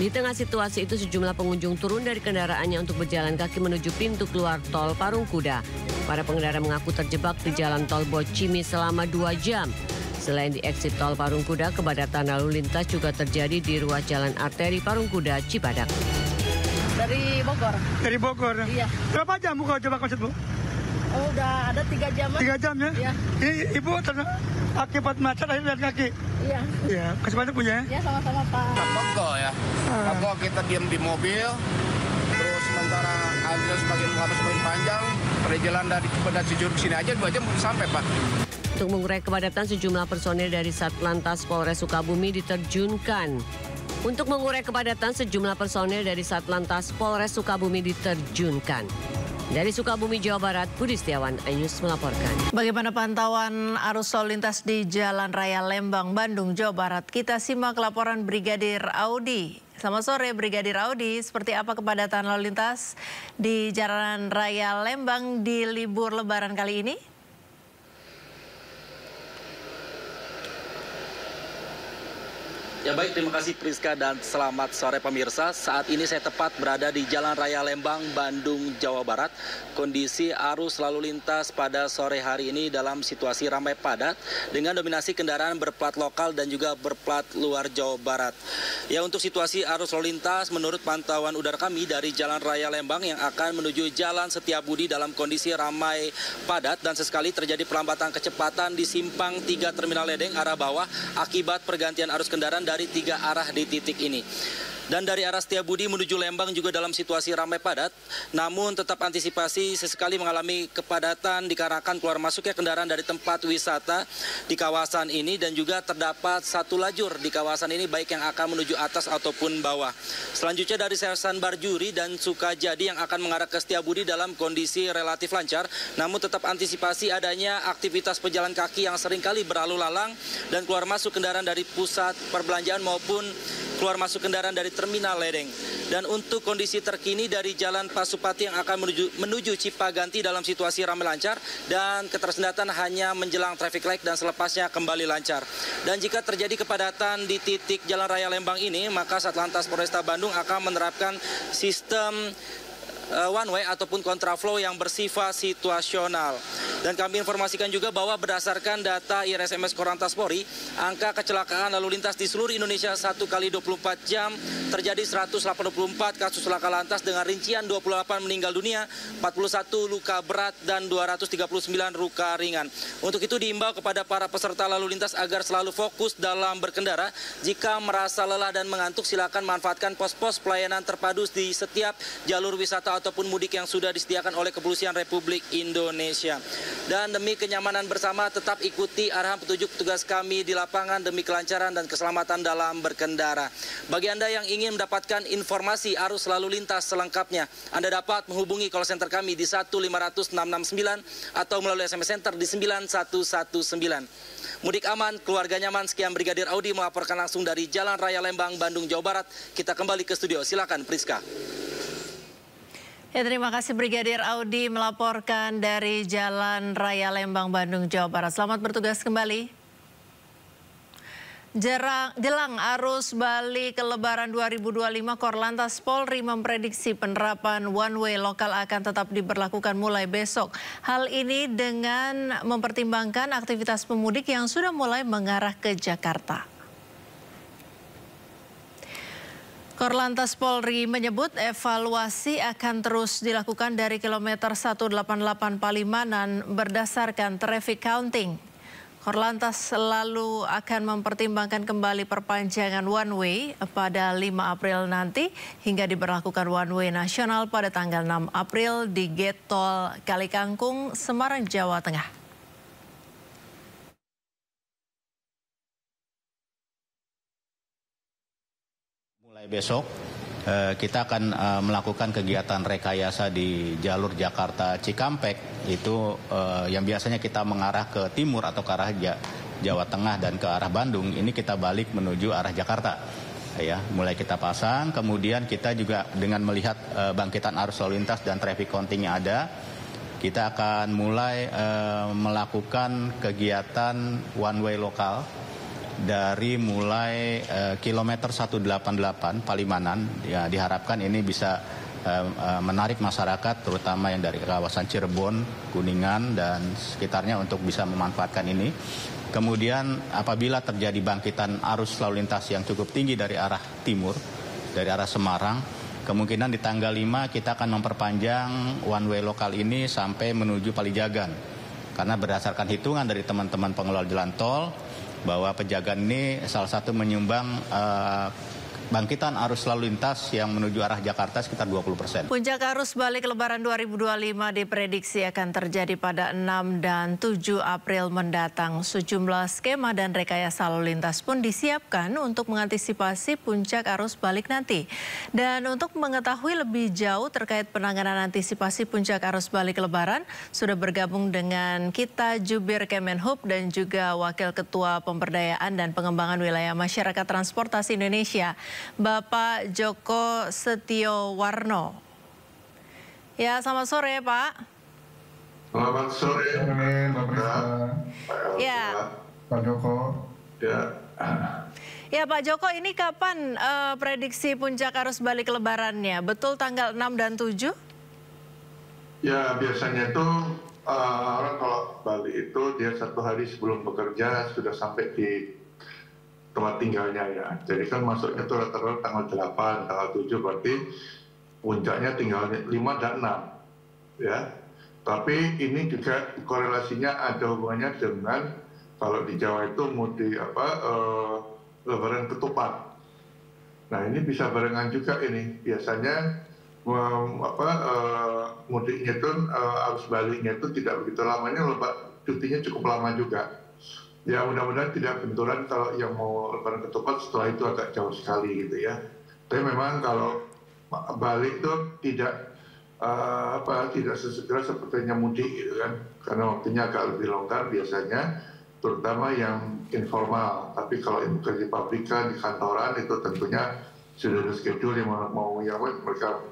Di tengah situasi itu sejumlah pengunjung turun dari kendaraannya untuk berjalan kaki menuju pintu keluar tol Parung Kuda. Para pengendara mengaku terjebak di jalan tol Bocimi selama 2 jam. Selain di eksit tol Parung Kuda, kepadatan lalu lintas juga terjadi di ruas jalan arteri Parung Kuda, Cibadak. Dari Bogor. Dari Bogor? Iya. Berapa jam Bu kalau jebak macet Bu? Oh, udah ada 3 jam. 3 jam ya? Iya. Ini Ibu akibat macet akhirnya jalan kaki? Iya. Iya, kasih banyak punya ya? Iya, sama-sama Pak. Pegel ya. Pegel kita diam di mobil, terus sementara antrian semakin panjang, perjalanan dari Cibadak Cijuruk sini aja 2 jam belum sampai Pak. Untuk mengurai kepadatan, sejumlah personel dari Satlantas Polres Sukabumi diterjunkan. Untuk mengurai kepadatan, sejumlah personel dari Satlantas Polres Sukabumi diterjunkan. Dari Sukabumi, Jawa Barat, Budi Setiawan, iNews melaporkan. Bagaimana pantauan arus lalu lintas di Jalan Raya Lembang, Bandung, Jawa Barat? Kita simak laporan Brigadir Audi. Selamat sore Brigadir Audi, seperti apa kepadatan lalu lintas di Jalan Raya Lembang di libur Lebaran kali ini? Ya baik, terima kasih Priska dan selamat sore pemirsa. Saat ini saya tepat berada di Jalan Raya Lembang, Bandung, Jawa Barat. Kondisi arus lalu lintas pada sore hari ini dalam situasi ramai padat dengan dominasi kendaraan berplat lokal dan juga berplat luar Jawa Barat. Ya, untuk situasi arus lalu lintas menurut pantauan udara kami dari Jalan Raya Lembang yang akan menuju Jalan Setiabudi dalam kondisi ramai padat dan sesekali terjadi pelambatan kecepatan di simpang 3 Terminal Ledeng arah bawah akibat pergantian arus kendaraan dari 3 arah di titik ini. Dan dari arah Setiabudi menuju Lembang juga dalam situasi ramai padat, namun tetap antisipasi sesekali mengalami kepadatan dikarenakan keluar masuknya kendaraan dari tempat wisata di kawasan ini dan juga terdapat satu lajur di kawasan ini baik yang akan menuju atas ataupun bawah. Selanjutnya dari Sersan Barjuri dan Sukajadi yang akan mengarah ke Setiabudi dalam kondisi relatif lancar, namun tetap antisipasi adanya aktivitas pejalan kaki yang seringkali berlalu lalang dan keluar masuk kendaraan dari pusat perbelanjaan maupun keluar masuk kendaraan dari Terminal Ledeng. Dan untuk kondisi terkini dari Jalan Pasupati yang akan menuju Cipaganti dalam situasi ramai lancar dan ketersendatan hanya menjelang traffic light dan selepasnya kembali lancar. Dan jika terjadi kepadatan di titik Jalan Raya Lembang ini, maka Satlantas Polresta Bandung akan menerapkan sistem one way ataupun kontraflow yang bersifat situasional. Dan kami informasikan juga bahwa berdasarkan data IRSMS Korlantas Polri, angka kecelakaan lalu lintas di seluruh Indonesia 1 kali 24 jam terjadi 184 kasus laka lantas dengan rincian 28 meninggal dunia, 41 luka berat dan 239 luka ringan. Untuk itu diimbau kepada para peserta lalu lintas agar selalu fokus dalam berkendara. Jika merasa lelah dan mengantuk, silakan manfaatkan pos-pos pelayanan terpadu di setiap jalur wisata ataupun mudik yang sudah disediakan oleh Kepolisian Republik Indonesia. Dan demi kenyamanan bersama, tetap ikuti arahan petunjuk petugas kami di lapangan demi kelancaran dan keselamatan dalam berkendara. Bagi Anda yang ingin mendapatkan informasi arus lalu lintas selengkapnya, Anda dapat menghubungi call center kami di 1500669 atau melalui SMS Center di 9119. Mudik aman, keluarga nyaman. Sekian Brigadir Audi melaporkan langsung dari Jalan Raya Lembang, Bandung, Jawa Barat. Kita kembali ke studio. Silakan Priska. Ya, terima kasih Brigadir Audi melaporkan dari Jalan Raya Lembang, Bandung, Jawa Barat. Selamat bertugas kembali. Jelang arus balik Lebaran 2025, Korlantas Polri memprediksi penerapan one way lokal akan tetap diberlakukan mulai besok. Hal ini dengan mempertimbangkan aktivitas pemudik yang sudah mulai mengarah ke Jakarta. Korlantas Polri menyebut evaluasi akan terus dilakukan dari kilometer 188 Palimanan berdasarkan traffic counting. Korlantas selalu akan mempertimbangkan kembali perpanjangan one way pada 5 April nanti hingga diberlakukan one way nasional pada tanggal 6 April di Gate Tol Kalikangkung, Semarang, Jawa Tengah. Besok kita akan melakukan kegiatan rekayasa di jalur Jakarta Cikampek, itu yang biasanya kita mengarah ke timur atau ke arah Jawa Tengah dan ke arah Bandung, ini kita balik menuju arah Jakarta. Ya, mulai kita pasang, kemudian kita juga dengan melihat bangkitan arus lalu lintas dan traffic counting yang ada, kita akan mulai melakukan kegiatan one way lokal dari mulai kilometer 188 Palimanan. Ya, diharapkan ini bisa menarik masyarakat terutama yang dari kawasan Cirebon, Kuningan dan sekitarnya untuk bisa memanfaatkan ini. Kemudian apabila terjadi bangkitan arus lalu lintas yang cukup tinggi dari arah timur, dari arah Semarang, kemungkinan di tanggal 5 kita akan memperpanjang one way lokal ini sampai menuju Palijagan. Karena berdasarkan hitungan dari teman-teman pengelola jalan tol, bahwa Pejagan ini salah satu menyumbang bangkitan arus lalu lintas yang menuju arah Jakarta sekitar 20%. Puncak arus balik Lebaran 2025 diprediksi akan terjadi pada 6 dan 7 April mendatang. Sejumlah skema dan rekayasa lalu lintas pun disiapkan untuk mengantisipasi puncak arus balik nanti. Dan untuk mengetahui lebih jauh terkait penanganan antisipasi puncak arus balik Lebaran, sudah bergabung dengan kita Jubir Kemenhub dan juga Wakil Ketua Pemberdayaan dan Pengembangan Wilayah Masyarakat Transportasi Indonesia, Bapak Joko Setiowarno. Ya, selamat sore Pak. Selamat sore, Mbak Priska. Ya, Pak Joko. Ya. Ya Pak Joko, ini kapan prediksi puncak arus balik lebarannya? Betul tanggal 6 dan 7? Ya biasanya itu orang kalau balik itu dia 1 hari sebelum bekerja sudah sampai di tempat tinggalnya ya. Jadi kan masuknya itu rata-rata tanggal 8, tanggal 7 berarti puncaknya tinggal 5 dan 6 ya. Tapi ini juga korelasinya ada hubungannya dengan kalau di Jawa itu mudik lebaran ketupat. Nah ini bisa barengan juga ini. Biasanya mudiknya itu arus baliknya itu tidak begitu lamanya, cutinya cukup lama juga. Ya mudah-mudahan tidak benturan kalau yang mau lebaran ketupat setelah itu agak jauh sekali gitu ya. Tapi memang kalau balik itu tidak sesegera sepertinya mudik gitu kan, karena waktunya agak lebih longgar biasanya, terutama yang informal. Tapi kalau yang bekerja di pabrikan, di kantoran itu tentunya sudah ada schedule yang mau mereka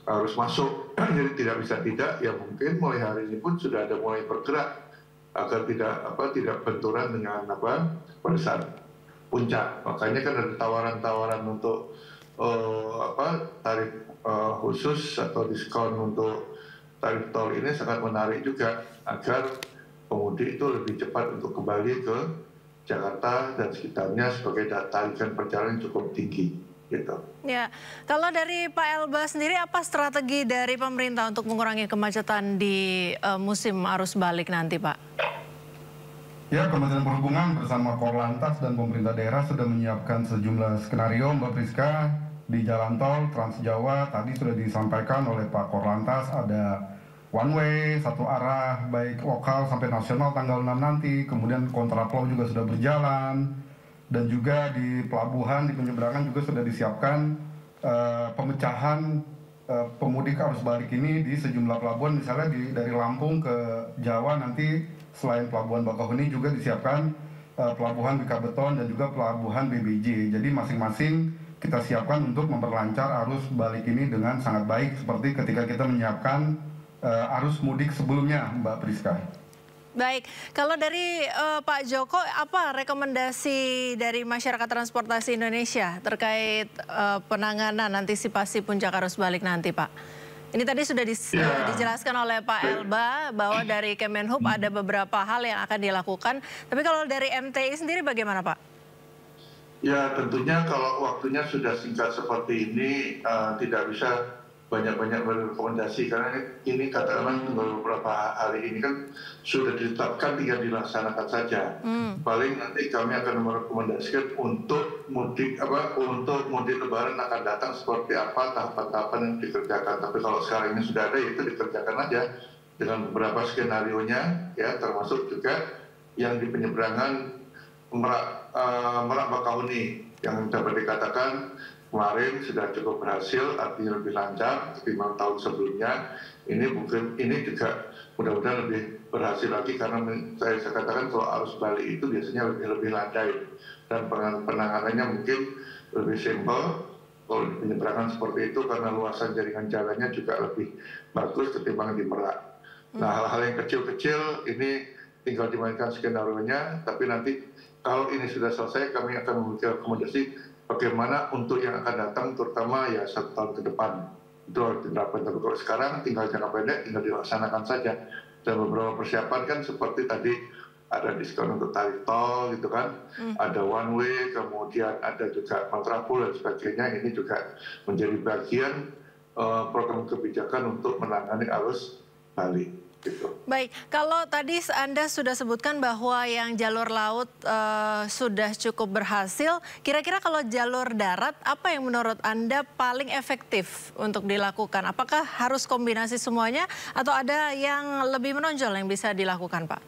harus masuk. Jadi tidak bisa tidak, ya mungkin mulai hari ini pun sudah ada mulai bergerak agar tidak benturan dengan pada saat puncak. Makanya kan ada tawaran-tawaran untuk tarif khusus atau diskon untuk tarif tol ini sangat menarik juga agar pemudik itu lebih cepat untuk kembali ke Jakarta dan sekitarnya sebagai tarikan perjalanan cukup tinggi gitu. Ya, kalau dari Pak Elba sendiri apa strategi dari pemerintah untuk mengurangi kemacetan di musim arus balik nanti, Pak? Ya, Kementerian Perhubungan bersama Korlantas dan pemerintah daerah sudah menyiapkan sejumlah skenario, Mbak Priska. Di jalan tol Trans Jawa tadi sudah disampaikan oleh Pak Korlantas ada one way, satu arah baik lokal sampai nasional tanggal 6 nanti, kemudian kontraflow juga sudah berjalan, dan juga di pelabuhan, di penyeberangan juga sudah disiapkan pemecahan pemudik arus balik ini di sejumlah pelabuhan, misalnya dari Lampung ke Jawa nanti selain pelabuhan Bakauheni juga disiapkan pelabuhan Bikabeton dan juga pelabuhan BBJ. Jadi masing-masing kita siapkan untuk memperlancar arus balik ini dengan sangat baik seperti ketika kita menyiapkan arus mudik sebelumnya, Mbak Priska. Baik, kalau dari Pak Joko, apa rekomendasi dari masyarakat transportasi Indonesia terkait penanganan antisipasi puncak arus balik nanti, Pak? Ini tadi sudah dijelaskan oleh Pak Elba bahwa dari Kemenhub ada beberapa hal yang akan dilakukan. Tapi kalau dari MTI sendiri bagaimana, Pak? Ya tentunya kalau waktunya sudah singkat seperti ini tidak bisa banyak-banyak berrekomendasi, karena ini katakanlah beberapa hari ini kan sudah ditetapkan, tinggal dilaksanakan saja. Paling nanti kami akan merekomendasikan untuk mudik lebaran akan datang seperti apa tahapan-tahapan yang dikerjakan. Tapi kalau sekarang ini sudah ada, itu dikerjakan aja dengan beberapa skenario-nya ya, termasuk juga yang di penyeberangan Merak Bakauheni yang dapat dikatakan kemarin sudah cukup berhasil, artinya lebih lancar ketimbang tahun sebelumnya. Ini juga mudah-mudahan lebih berhasil lagi, karena saya katakan kalau arus balik itu biasanya lebih landai dan penanganannya mungkin lebih simpel. Kalau di penyeberangan seperti itu karena luasan jaringan jalannya juga lebih bagus ketimbang di Merak. Nah, hal-hal yang kecil-kecil ini tinggal dimainkan skenario-nya, tapi nanti kalau ini sudah selesai, kami akan memberikan rekomendasi bagaimana untuk yang akan datang, terutama ya 1 tahun ke depan. Itu harus diterapkan. Tapi kalau sekarang tinggal jangka pendek, tinggal dilaksanakan saja. Dan beberapa persiapan kan seperti tadi ada diskon untuk tarif tol gitu kan, ada one way, kemudian ada juga kontraflow dan sebagainya. Ini juga menjadi bagian program kebijakan untuk menangani arus balik. Gitu. Baik, kalau tadi Anda sudah sebutkan bahwa yang jalur laut sudah cukup berhasil, kira-kira kalau jalur darat apa yang menurut Anda paling efektif untuk dilakukan? Apakah harus kombinasi semuanya atau ada yang lebih menonjol yang bisa dilakukan, Pak?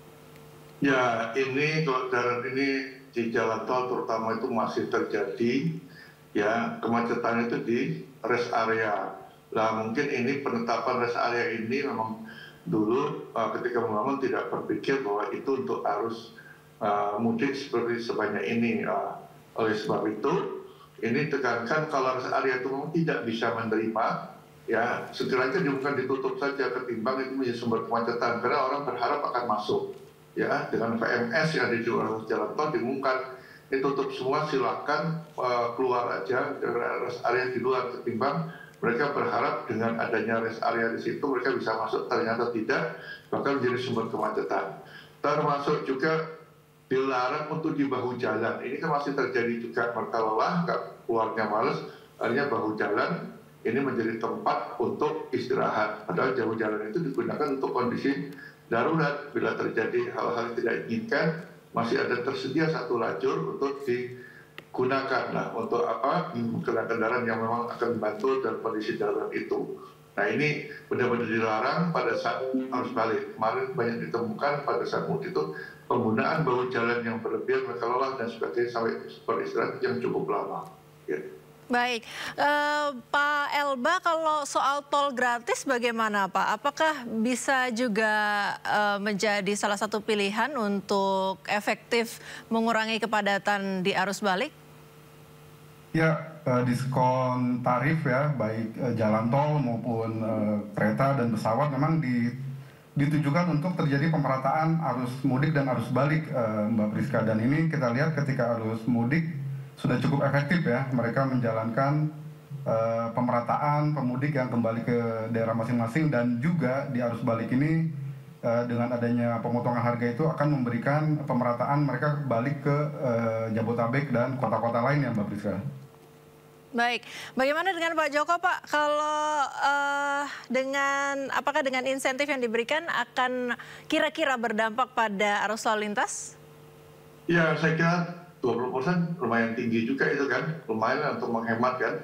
Ya, ini kalau darat ini di jalan tol terutama itu masih terjadi ya kemacetan itu di rest area. Nah, mungkin ini penetapan rest area ini memang dulu ketika membangun tidak berpikir bahwa itu untuk arus mudik seperti sebanyak ini. Oleh sebab itu ini tekankan kalau rest area itu memang tidak bisa menerima, ya setidaknya bukan ditutup saja ketimbang itu menjadi sumber kemacetan, karena orang berharap akan masuk ya dengan VMS yang ada di jalan tol diumumkan tutup semua, silakan keluar aja dari rest area di luar, ketimbang mereka berharap dengan adanya rest area di situ mereka bisa masuk, ternyata tidak, bahkan menjadi sumber kemacetan. Termasuk juga dilarang untuk di bahu jalan. Ini kan masih terjadi juga, mereka lelah, keluarnya males, akhirnya bahu jalan ini menjadi tempat untuk istirahat. Padahal bahu jalan itu digunakan untuk kondisi darurat. Bila terjadi hal-hal yang tidak diinginkan, masih ada tersedia satu lajur untuk digunakan. Nah, untuk apa? Kendaraan yang memang akan membantu dalam kondisi darurat itu. Nah, ini benar-benar dilarang pada saat arus balik. Kemarin banyak ditemukan pada saat mudik itu penggunaan bahu jalan yang berlebihan, mereka lelah dan sebagainya sampai beristirahat yang cukup lama. Ya. Baik, Pak Elba, kalau soal tol gratis bagaimana Pak? Apakah bisa juga menjadi salah satu pilihan untuk efektif mengurangi kepadatan di arus balik? Ya, diskon tarif ya, baik jalan tol maupun kereta dan pesawat memang ditujukan untuk terjadi pemerataan arus mudik dan arus balik, Mbak Priska. Dan ini kita lihat ketika arus mudik sudah cukup efektif ya, mereka menjalankan pemerataan pemudik yang kembali ke daerah masing-masing, dan juga di arus balik ini dengan adanya pemotongan harga itu akan memberikan pemerataan mereka balik ke Jabodetabek dan kota-kota lain ya Mbak Priska. Baik, bagaimana dengan Pak Joko Pak? Kalau apakah dengan insentif yang diberikan akan kira-kira berdampak pada arus lalu lintas? Ya, saya kira 20% lumayan tinggi juga itu kan, lumayan untuk menghemat kan.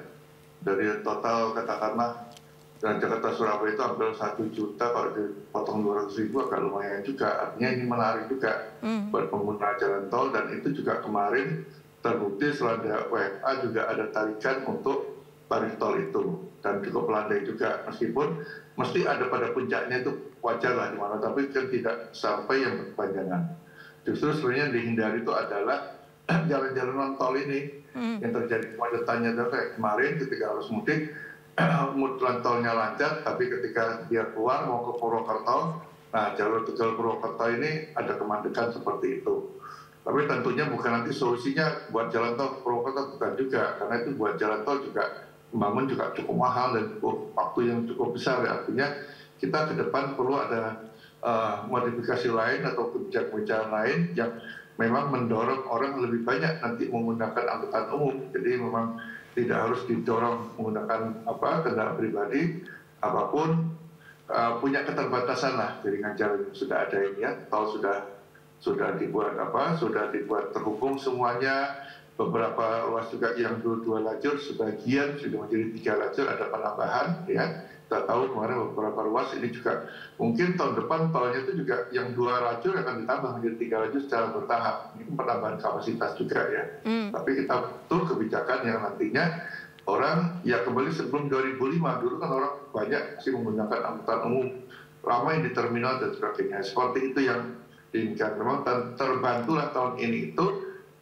Dari total katakanlah dan Jakarta Surabaya itu hampir 1 juta, kalau dipotong 200.000 agak lumayan juga. Artinya ini menarik juga buat pengguna jalan tol, dan itu juga kemarin terbukti setelah ada WFA juga ada tarikan untuk tarif tol itu, dan cukup landai juga, meskipun mesti ada pada puncaknya itu wajar lah di mana, tapi kan tidak sampai yang berkepanjangan. Justru sebenarnya dihindari itu adalah jalan-jalan non tol ini yang terjadi kemacetannya kayak kemarin ketika harus mudik, jalan tolnya lancar, tapi ketika dia keluar mau ke Purwokerto, nah jalur Tegal Purwokerto ini ada kemandekan seperti itu. Tapi tentunya bukan nanti solusinya buat jalan tol Purwokerto, bukan juga, karena itu buat jalan tol juga membangun juga cukup mahal dan cukup waktu yang cukup besar ya. Artinya kita ke depan perlu ada modifikasi lain atau kebijakan lain yang memang mendorong orang lebih banyak nanti menggunakan angkutan umum. Jadi memang tidak harus didorong menggunakan kendaraan pribadi, apapun punya keterbatasan lah. Jaringan jalan sudah ada ini ya, tol sudah dibuat terhubung semuanya. Beberapa ruas juga yang dua lajur, sebagian sudah menjadi 3 lajur, ada penambahan ya. Kita tahu kemarin beberapa ruas ini juga mungkin tahun depan tolnya itu juga yang 2 lajur akan ditambah menjadi 3 lajur secara bertahap. Ini penambahan kapasitas juga ya. Tapi kita butuh kebijakan yang nantinya orang ya kembali sebelum 2005, dulu kan orang banyak sih menggunakan angkutan umum, ramai di terminal dan sebagainya. Seperti itu yang diinginkan. Memang terbantulah tahun ini itu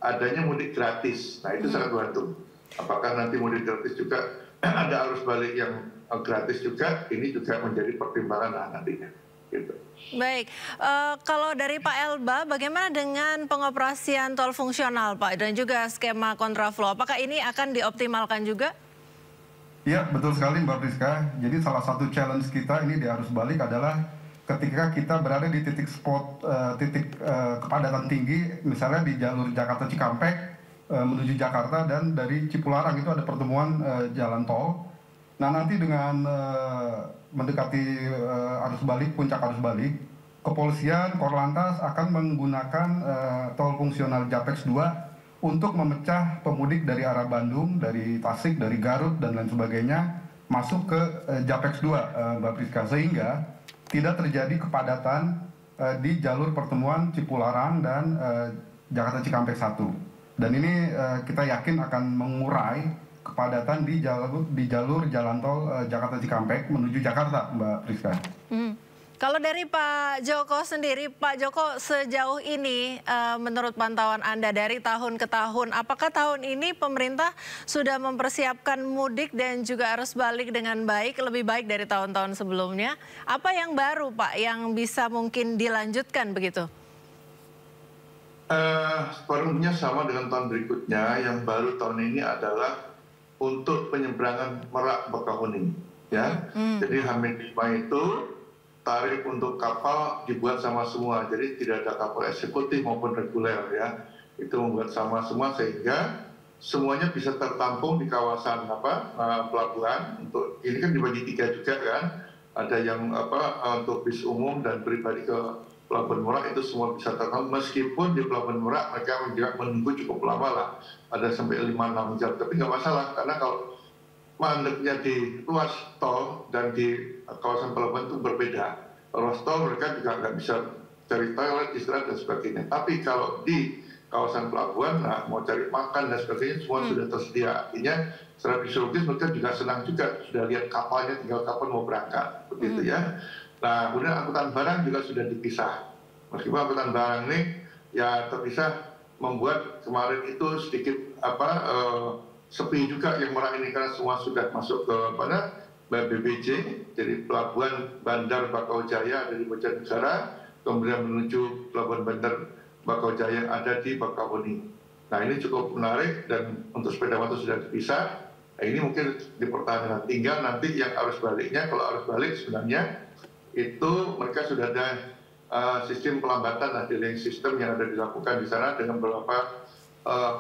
adanya mudik gratis. Nah itu sangat bantu. Apakah nanti mudik gratis juga ada arus balik yang gratis juga, ini juga menjadi pertimbangan nantinya. Gitu. Baik, kalau dari Pak Elba, bagaimana dengan pengoperasian tol fungsional Pak dan juga skema kontraflow? Apakah ini akan dioptimalkan juga? Ya betul sekali Mbak Priska. Jadi salah satu challenge kita ini di arus balik adalah ketika kita berada di titik spot, kepadatan tinggi, misalnya di jalur Jakarta Cikampek menuju Jakarta, dan dari Cipularang itu ada pertemuan jalan tol. Nah nanti dengan mendekati arus balik, puncak arus balik, kepolisian, Korlantas akan menggunakan tol fungsional JAPEX 2 untuk memecah pemudik dari arah Bandung, dari Tasik, dari Garut, dan lain sebagainya, masuk ke JAPEX 2, Mbak Priska, sehingga tidak terjadi kepadatan di jalur pertemuan Cipularang dan Jakarta Cikampek 1. Dan ini kita yakin akan mengurai kepadatan di jalur jalan tol Jakarta Cikampek menuju Jakarta, Mbak Priska. Kalau dari Pak Joko sendiri, Pak Joko sejauh ini menurut pantauan Anda dari tahun ke tahun, apakah tahun ini pemerintah sudah mempersiapkan mudik dan juga arus balik dengan baik, lebih baik dari tahun-tahun sebelumnya? Apa yang baru Pak yang bisa mungkin dilanjutkan begitu? Forumnya sama dengan tahun berikutnya. Yang baru tahun ini adalah untuk penyeberangan Merak Bakahuni, ya. Jadi H-5 itu tarif untuk kapal dibuat sama semua. Jadi tidak ada kapal eksekutif maupun reguler, ya. Itu membuat sama semua sehingga semuanya bisa tertampung di kawasan pelabuhan. Untuk ini kan dibagi 3 juga kan. Ada yang untuk bis umum dan pribadi ke Pelabuhan Merak, itu semua bisa tertampung. Meskipun di Pelabuhan Merak mereka juga menunggu cukup lama lah, ada sampai 5-6 jam. Tapi nggak masalah, karena kalau mandeknya di ruas tol dan di kawasan pelabuhan itu berbeda. Ruas tol mereka juga nggak bisa cari toilet, istirahat dan sebagainya. Tapi kalau di kawasan pelabuhan, nah mau cari makan dan sebagainya semua sudah tersedia. Artinya secara fisiologis mereka juga senang juga, sudah lihat kapalnya, tinggal kapan mau berangkat, begitu ya. Nah, kemudian angkutan barang juga sudah dipisah. Meskipun angkutan barang ini ya terpisah, membuat kemarin itu sedikit sepi juga yang Merak ini, karena semua sudah masuk ke BBJ, jadi Pelabuhan Bandar Bakauheni ada di Bojonegara, kemudian menuju Pelabuhan Bandar Bakauheni ada di Bakahuni. Nah, ini cukup menarik, dan untuk sepeda motor sudah dipisah. Nah, ini mungkin dipertahankan. Tinggal nanti yang arus baliknya, kalau arus balik sebenarnya itu mereka sudah ada sistem pelambatan, delaying system yang ada dilakukan di sana dengan beberapa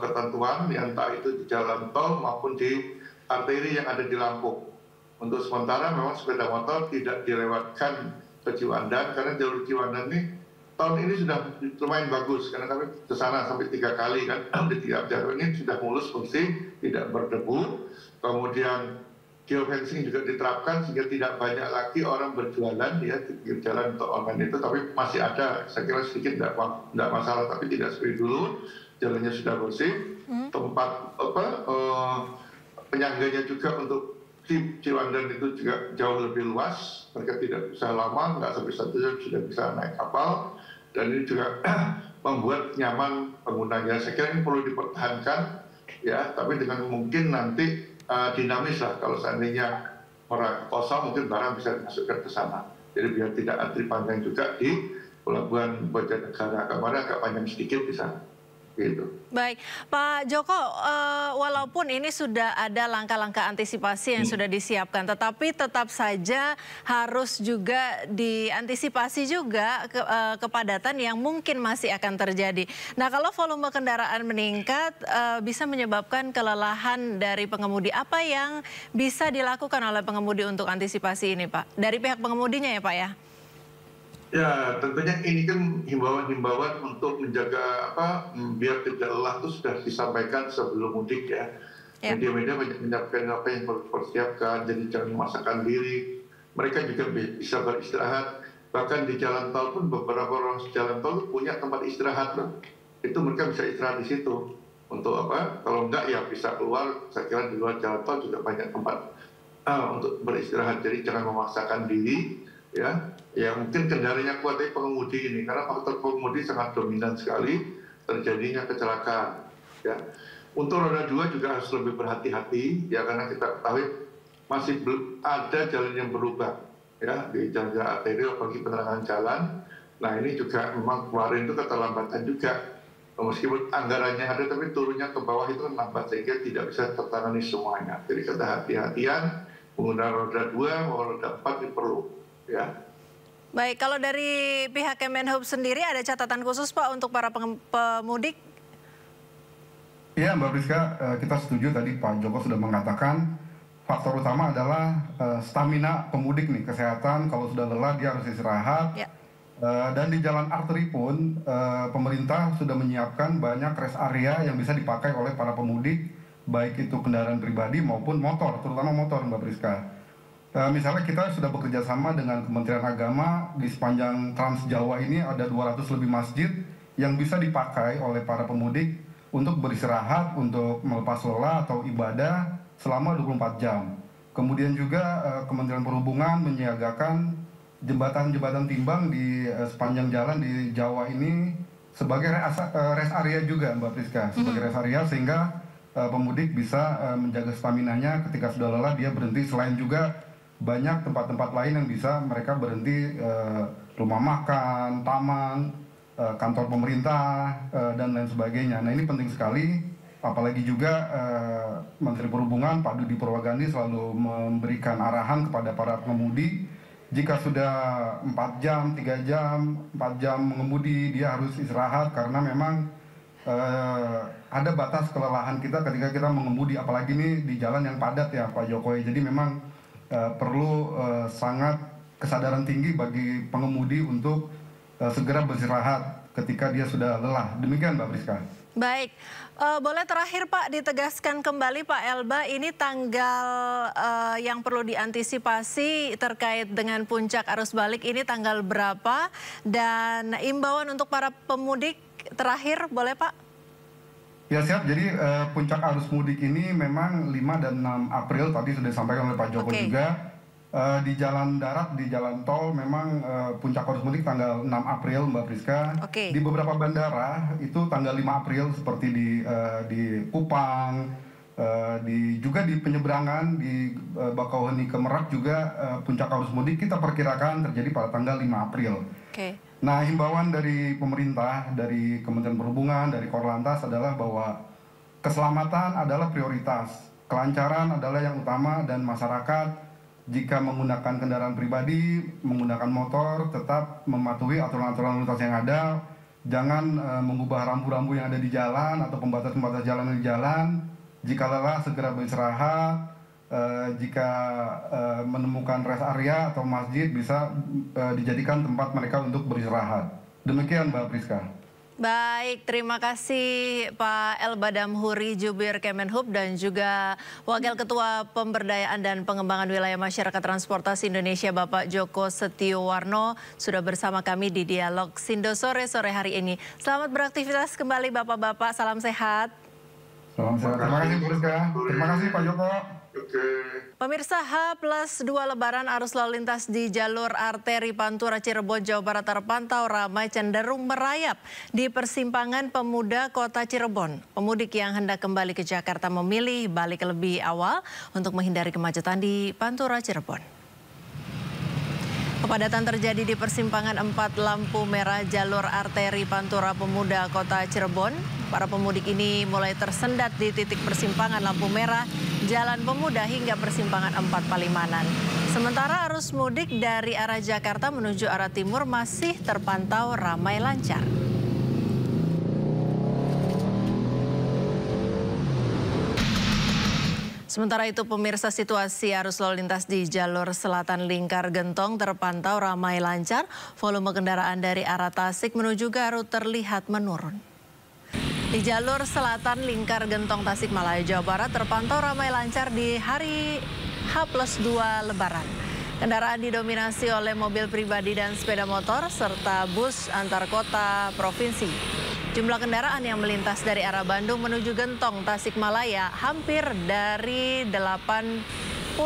ketentuan, yang entah itu di jalan tol maupun di arteri yang ada di Lampung. Untuk sementara memang sepeda motor tidak dilewatkan ke Ciwandan, karena jalur Ciwandan ini tahun ini sudah lumayan bagus, karena kami ke sana sampai 3 kali kan, di 3 jalur ini sudah mulus, bersih, tidak berdebu. Kemudian geofencing juga diterapkan sehingga tidak banyak lagi orang berjualan ya di pinggir jalan untuk online itu, tapi masih ada, saya kira sedikit tidak masalah, tapi tidak seperti dulu. Jalannya sudah bersih, tempat penyangganya juga untuk Ciwandan itu juga jauh lebih luas, mereka tidak bisa lama, nggak sampai 1 jam sudah bisa naik kapal, dan ini juga membuat nyaman penggunanya. Saya kira ini perlu dipertahankan ya, tapi dengan mungkin nanti dinamis lah, kalau seandainya orang kosong mungkin barang bisa dimasukkan ke sana. Jadi biar tidak antri panjang juga di Pelabuhan Bojonegara, kemarin agak panjang sedikit di sana. Gitu. Baik, Pak Joko, walaupun ini sudah ada langkah-langkah antisipasi yang sudah disiapkan, tetapi tetap saja harus juga diantisipasi juga kepadatan yang mungkin masih akan terjadi. Nah, kalau volume kendaraan meningkat bisa menyebabkan kelelahan dari pengemudi. Apa yang bisa dilakukan oleh pengemudi untuk antisipasi ini, Pak? Dari pihak pengemudinya ya, Pak ya? Ya, tentunya ini kan himbauan-himbauan untuk menjaga biar tidak lelah itu sudah disampaikan sebelum mudik ya. Media-media banyak menyampaikan apa yang perlu dipersiapkan, jadi jangan memaksakan diri. Mereka juga bisa beristirahat. Bahkan di jalan tol pun beberapa ruas jalan tol punya tempat istirahat loh. Itu mereka bisa istirahat di situ. Untuk apa? Kalau enggak ya bisa keluar. Saya kira di luar jalan tol juga banyak tempat untuk beristirahat. Jadi jangan memaksakan diri ya. Ya mungkin kendalanya kuat dari pengemudi ini, karena faktor pengemudi sangat dominan sekali terjadinya kecelakaan. Ya. Untuk roda 2 juga harus lebih berhati-hati ya, karena kita ketahui masih belum ada jalan yang berubah ya di jalan arteri, apalagi penerangan jalan. Nah ini juga memang kemarin itu keterlambatan juga, meskipun anggarannya ada tapi turunnya ke bawah itu lambat sehingga tidak bisa tertangani semuanya. Jadi kehati-hatian penggunaan roda 2 maupun roda 4 ini perlu ya. Baik, kalau dari pihak Kemenhub sendiri ada catatan khusus Pak untuk para pemudik? Iya Mbak Priska, kita setuju tadi Pak Joko sudah mengatakan faktor utama adalah stamina pemudik nih, kesehatan. Kalau sudah lelah dia harus istirahat. Ya. Dan di jalan arteri pun pemerintah sudah menyiapkan banyak rest area yang bisa dipakai oleh para pemudik, baik itu kendaraan pribadi maupun motor, terutama motor Mbak Priska. Misalnya kita sudah bekerja sama dengan Kementerian Agama, di sepanjang Trans Jawa ini ada 200 lebih masjid yang bisa dipakai oleh para pemudik untuk beristirahat, untuk melepas lelah atau ibadah selama 24 jam. Kemudian juga Kementerian Perhubungan menyiagakan jembatan-jembatan timbang di sepanjang jalan di Jawa ini sebagai rest area juga Mbak Priska, sebagai rest area sehingga pemudik bisa menjaga staminanya ketika sudah lelah dia berhenti. Selain juga banyak tempat-tempat lain yang bisa mereka berhenti, rumah makan, taman, kantor pemerintah dan lain sebagainya. Nah, ini penting sekali, apalagi juga Menteri Perhubungan Pak Dudi Purwagandi selalu memberikan arahan kepada para pengemudi, jika sudah 4 jam, 3 jam, 4 jam mengemudi, dia harus istirahat karena memang ada batas kelelahan kita ketika kita mengemudi, apalagi ini di jalan yang padat ya Pak Jokowi. Jadi memang perlu sangat kesadaran tinggi bagi pengemudi untuk segera beristirahat ketika dia sudah lelah. Demikian Mbak Priska. Baik, boleh terakhir Pak ditegaskan kembali Pak Elba, ini tanggal yang perlu diantisipasi terkait dengan puncak arus balik ini tanggal berapa, dan imbauan untuk para pemudik terakhir boleh Pak? Ya siap, jadi puncak arus mudik ini memang 5 dan 6 April tadi sudah disampaikan oleh Pak Joko juga. Di jalan darat, di jalan tol memang puncak arus mudik tanggal 6 April Mbak Priska. Di beberapa bandara itu tanggal 5 April seperti di Kupang, juga di penyeberangan di Bakauheni ke Merak juga puncak arus mudik kita perkirakan terjadi pada tanggal 5 April. Nah, himbauan dari pemerintah, dari Kementerian Perhubungan, dari Korlantas adalah bahwa keselamatan adalah prioritas, kelancaran adalah yang utama, dan masyarakat jika menggunakan kendaraan pribadi, menggunakan motor, tetap mematuhi aturan-aturan lalu lintas yang ada. Jangan mengubah rambu-rambu yang ada di jalan atau pembatas-pembatas jalan di jalan. Jika lelah, segera beristirahat. Jika menemukan rest area atau masjid, bisa dijadikan tempat mereka untuk beristirahat. Demikian Mbak Priska. Baik, terima kasih Pak Elba Damhuri, Jubir Kemenhub, dan juga Wakil Ketua Pemberdayaan dan Pengembangan Wilayah Masyarakat Transportasi Indonesia Bapak Joko Setiowarno sudah bersama kami di Dialog Sindo sore hari ini. Selamat beraktivitas kembali Bapak-Bapak, salam sehat. Salam sehat, terima kasih Bu Rizka, terima kasih Pak Joko. Pemirsa, H+2 Lebaran arus lalu lintas di jalur arteri Pantura Cirebon, Jawa Barat terpantau ramai cenderung merayap di persimpangan Pemuda Kota Cirebon. Pemudik yang hendak kembali ke Jakarta memilih balik lebih awal untuk menghindari kemacetan di Pantura Cirebon. Kepadatan terjadi di persimpangan 4 lampu merah jalur arteri Pantura Pemuda Kota Cirebon. Para pemudik ini mulai tersendat di titik persimpangan lampu merah Jalan Pemuda hingga persimpangan 4 Palimanan. Sementara arus mudik dari arah Jakarta menuju arah timur masih terpantau ramai lancar. Sementara itu pemirsa, situasi arus lalu lintas di jalur selatan Lingkar Gentong terpantau ramai lancar. Volume kendaraan dari arah Tasik menuju Garut terlihat menurun. Di jalur selatan Lingkar Gentong Tasikmalaya, Jawa Barat terpantau ramai lancar di hari H+2 Lebaran. Kendaraan didominasi oleh mobil pribadi dan sepeda motor serta bus antar kota provinsi. Jumlah kendaraan yang melintas dari arah Bandung menuju Gentong Tasikmalaya hampir dari 80.000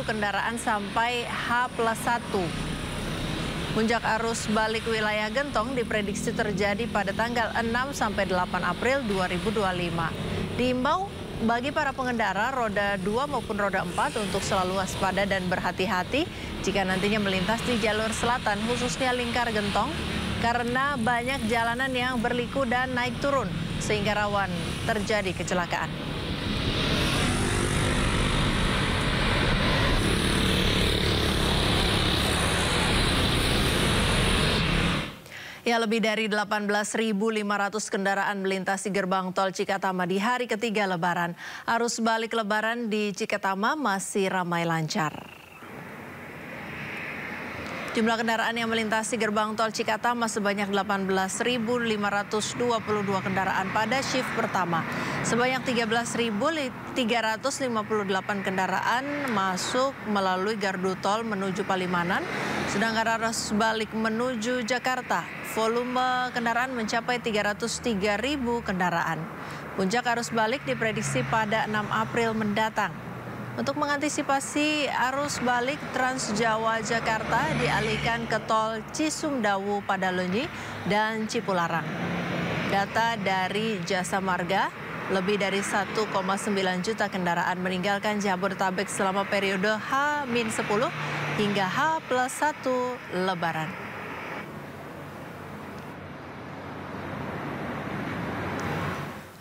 kendaraan sampai H+1. Puncak arus balik wilayah Gentong diprediksi terjadi pada tanggal 6 sampai 8 April 2025. Diimbau bagi para pengendara roda 2 maupun roda 4 untuk selalu waspada dan berhati-hati jika nantinya melintas di jalur selatan khususnya Lingkar Gentong karena banyak jalanan yang berliku dan naik turun sehingga rawan terjadi kecelakaan. Ya, lebih dari 18.500 kendaraan melintasi gerbang tol Cikatama di hari ketiga Lebaran. Arus balik Lebaran di Cikatama masih ramai lancar. Jumlah kendaraan yang melintasi gerbang tol Cikatama sebanyak 18.522 kendaraan pada shift pertama. Sebanyak 13.358 kendaraan masuk melalui gardu tol menuju Palimanan. Sedangkan arus balik menuju Jakarta, volume kendaraan mencapai 303.000 kendaraan. Puncak arus balik diprediksi pada 6 April mendatang. Untuk mengantisipasi arus balik Trans Jawa Jakarta dialihkan ke tol Cisumdawu Padalenyi dan Cipularang. Data dari Jasa Marga, lebih dari 1,9 juta kendaraan meninggalkan Jabodetabek selama periode H-10 hingga H+1 Lebaran.